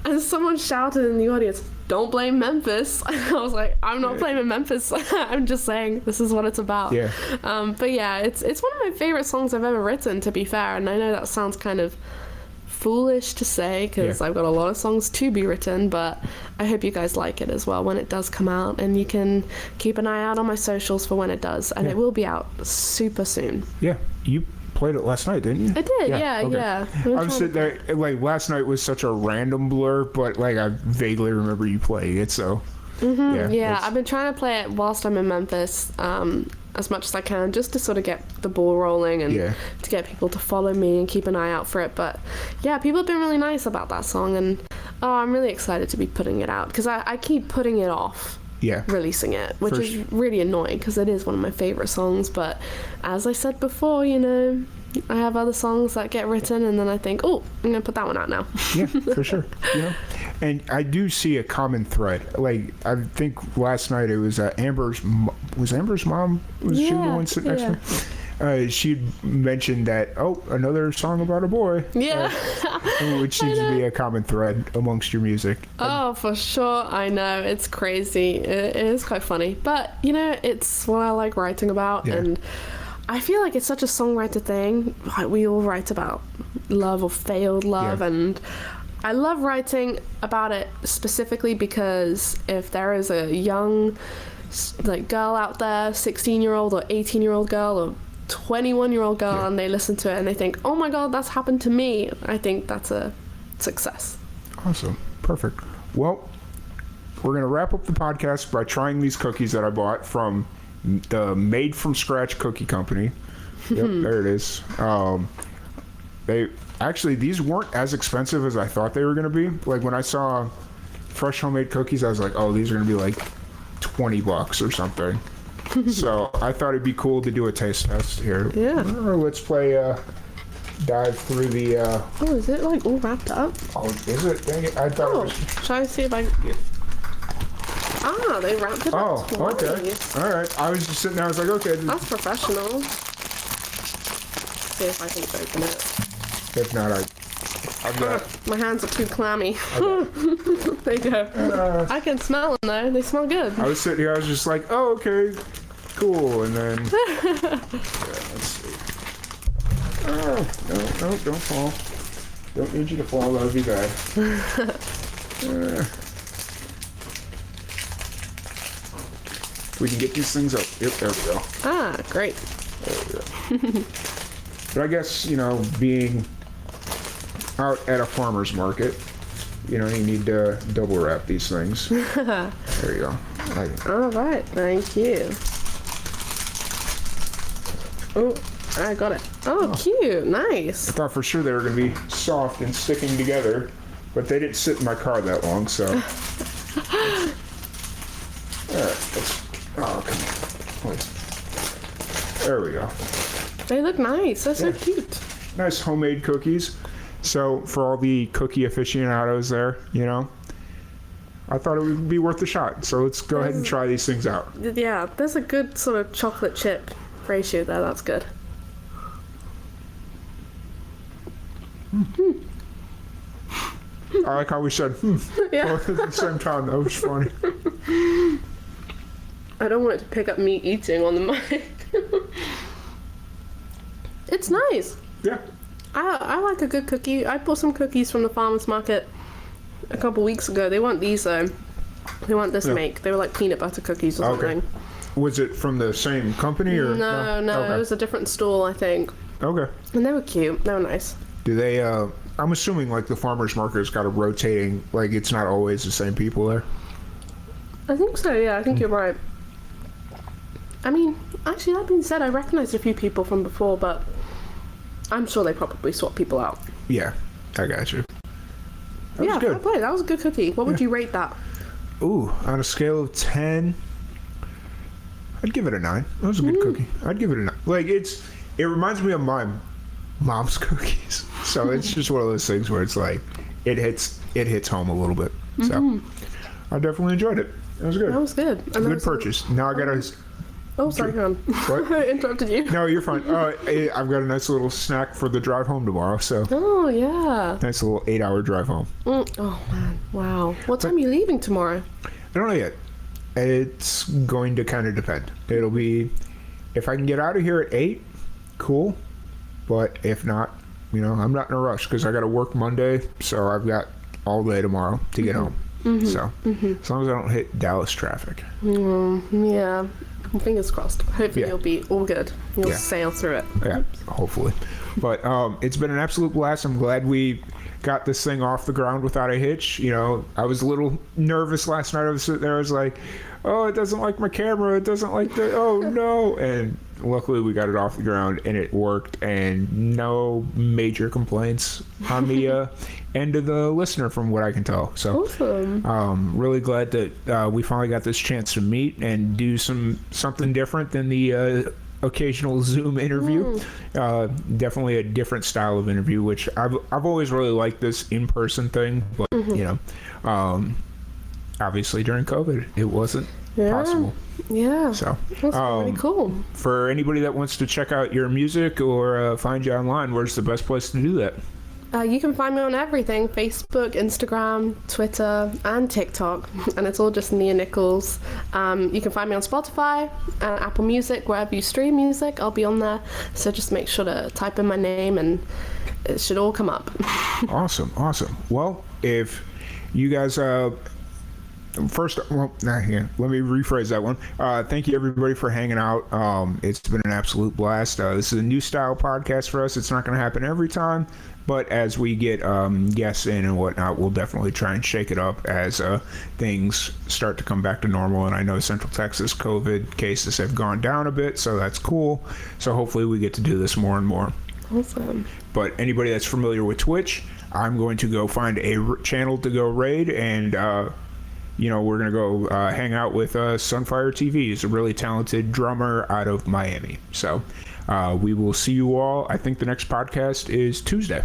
And someone shouted in the audience, "Don't blame Memphis." I was like, I'm not blaming Memphis. I'm just saying this is what it's about. Yeah. But yeah, it's one of my favorite songs I've ever written, to be fair. And I know that sounds kind of foolish to say because I've got a lot of songs to be written, but I hope you guys like it as well when it does come out, and you can keep an eye out on my socials for when it does, and it will be out super soon. Yeah, you played it last night, didn't you? I did, Okay. yeah. I was sitting there, like, last night was such a random blur, but like I vaguely remember you playing it, so Yeah, I've been trying to play it whilst I'm in Memphis as much as I can, just to sort of get the ball rolling and to get people to follow me and keep an eye out for it. But yeah, people have been really nice about that song, and I'm really excited to be putting it out because I keep putting it off releasing it, which For is really annoying because it is one of my favorite songs. But as I said before, you know, I have other songs that get written and then I think, oh, I'm gonna put that one out now. Yeah, for sure. Yeah, and I do see a common thread. Like I think last night it was Amber's mom was she the one sitting next to me? She mentioned that another song about a boy. Yeah. Which seems to be a common thread amongst your music. Oh, for sure. I know, it's crazy. It is quite funny, but you know, it's what I like writing about. And I feel like it's such a songwriter thing. Like we all write about love or failed love, and I love writing about it specifically because if there is a young girl out there, 16-year-old or 18-year-old girl or 21-year-old girl, and they listen to it and they think, oh my god, that's happened to me, I think that's a success. Awesome. Perfect. Well, we're going to wrap up the podcast by trying these cookies that I bought from the Made from Scratch Cookie Company. Yep, there it is. These weren't as expensive as I thought they were going to be. Like when I saw fresh homemade cookies, I was like, oh, these are going to be like $20 or something. So I thought it'd be cool to do a taste test here. Yeah. Let's play dive through the oh, is it like all wrapped up? Oh, is it? Dang it. I thought it was... Shall I see if I they wrapped it up. Oh, okay. All right. I was just sitting there, I was like, okay. That's professional. See if I can open it. If not, I've got... My hands are too clammy. There you go. I can smell them though. They smell good. I was sitting here, I was just like, oh, okay, cool. And then... let's see. Oh, no, don't fall. Don't need you to fall, that would be bad. We can get these things up. Yep, there we go. Ah, great. There we go. But I guess, you know, being out at a farmer's market, you know, you need to double wrap these things. There you go. All right, thank you. Oh, I got it. Oh, cute, nice. I thought for sure they were going to be soft and sticking together, but they didn't sit in my car that long, so. All right, oh, come on. Wait. There we go. They look nice. They're so cute. Nice homemade cookies. So for all the cookie aficionados there, you know, I thought it would be worth a shot. So let's go ahead and try these things out. Yeah, there's a good sort of chocolate chip ratio there. That's good. I like how we said Yeah. both at the same time. That was funny. I don't want it to pick up me eating on the mic. It's nice. Yeah. I like a good cookie. I bought some cookies from the farmer's market a couple weeks ago. They weren't these though. They weren't this make. They were like peanut butter cookies or something. Was it from the same company or No, Okay. it was a different stall, I think. Okay. And they were cute. They were nice. Do they I'm assuming like the farmer's market's got a rotating, like it's not always the same people there. I think so, yeah, I think you're right. I mean, actually, that being said, I recognized a few people from before, but I'm sure they probably swap people out. Yeah, I got you. That was fair good. play. That was a good cookie. What would you rate that? Ooh, on a scale of 10, I'd give it a 9. That was a good cookie. I'd give it a 9. Like it reminds me of my mom's cookies. So it's just one of those things where it's like it hits home a little bit. So I definitely enjoyed it. It was good. That was good. And Good purchase. Now I gotta. Oh, sorry, go on. What? I interrupted you. No, you're fine. I've got a nice little snack for the drive home tomorrow. So Oh, yeah. nice little 8-hour drive home. Oh, man. Wow. What time are you leaving tomorrow? I don't know yet. It's going to kind of depend. It'll be if I can get out of here at 8, cool. But if not, you know, I'm not in a rush because I got to work Monday, so I've got all day tomorrow to get home. So as long as I don't hit Dallas traffic. Yeah. Fingers crossed. Hopefully you'll be all good. You'll Yeah. sail through it. Yeah, hopefully. But it's been an absolute blast. I'm glad we got this thing off the ground without a hitch. You know, I was a little nervous last night. I was sitting there. I was like, oh, it doesn't like my camera. It doesn't like the, oh, no. And luckily we got it off the ground and it worked and no major complaints on the and to the listener, from what I can tell. So, really glad that we finally got this chance to meet and do something different than the occasional Zoom interview. Definitely a different style of interview, which I've always really liked this in-person thing, but obviously during COVID, it wasn't possible. Yeah. So that's pretty cool. For anybody that wants to check out your music or find you online, where's the best place to do that? You can find me on everything: Facebook, Instagram, Twitter, and TikTok, and it's all just Nia Nicholls. You can find me on Spotify, Apple Music, wherever you stream music, I'll be on there. So just make sure to type in my name and it should all come up. Awesome. Well, if you guys first, let me rephrase that one. Thank you everybody for hanging out. It's been an absolute blast. This is a new style podcast for us. It's not going to happen every time, but as we get guests in and whatnot, we'll definitely try and shake it up as things start to come back to normal. And I know Central Texas COVID cases have gone down a bit, so that's cool. So hopefully we get to do this more and more. Awesome. But anybody that's familiar with Twitch, I'm going to go find a channel to go raid, and we're going to go hang out with Sunfire TV. He's a really talented drummer out of Miami. So we will see you all. I think the next podcast is Tuesday.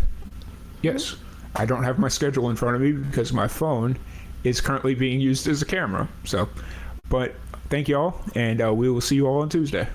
Yes. I don't have my schedule in front of me because my phone is currently being used as a camera. So, but thank you all, and we will see you all on Tuesday.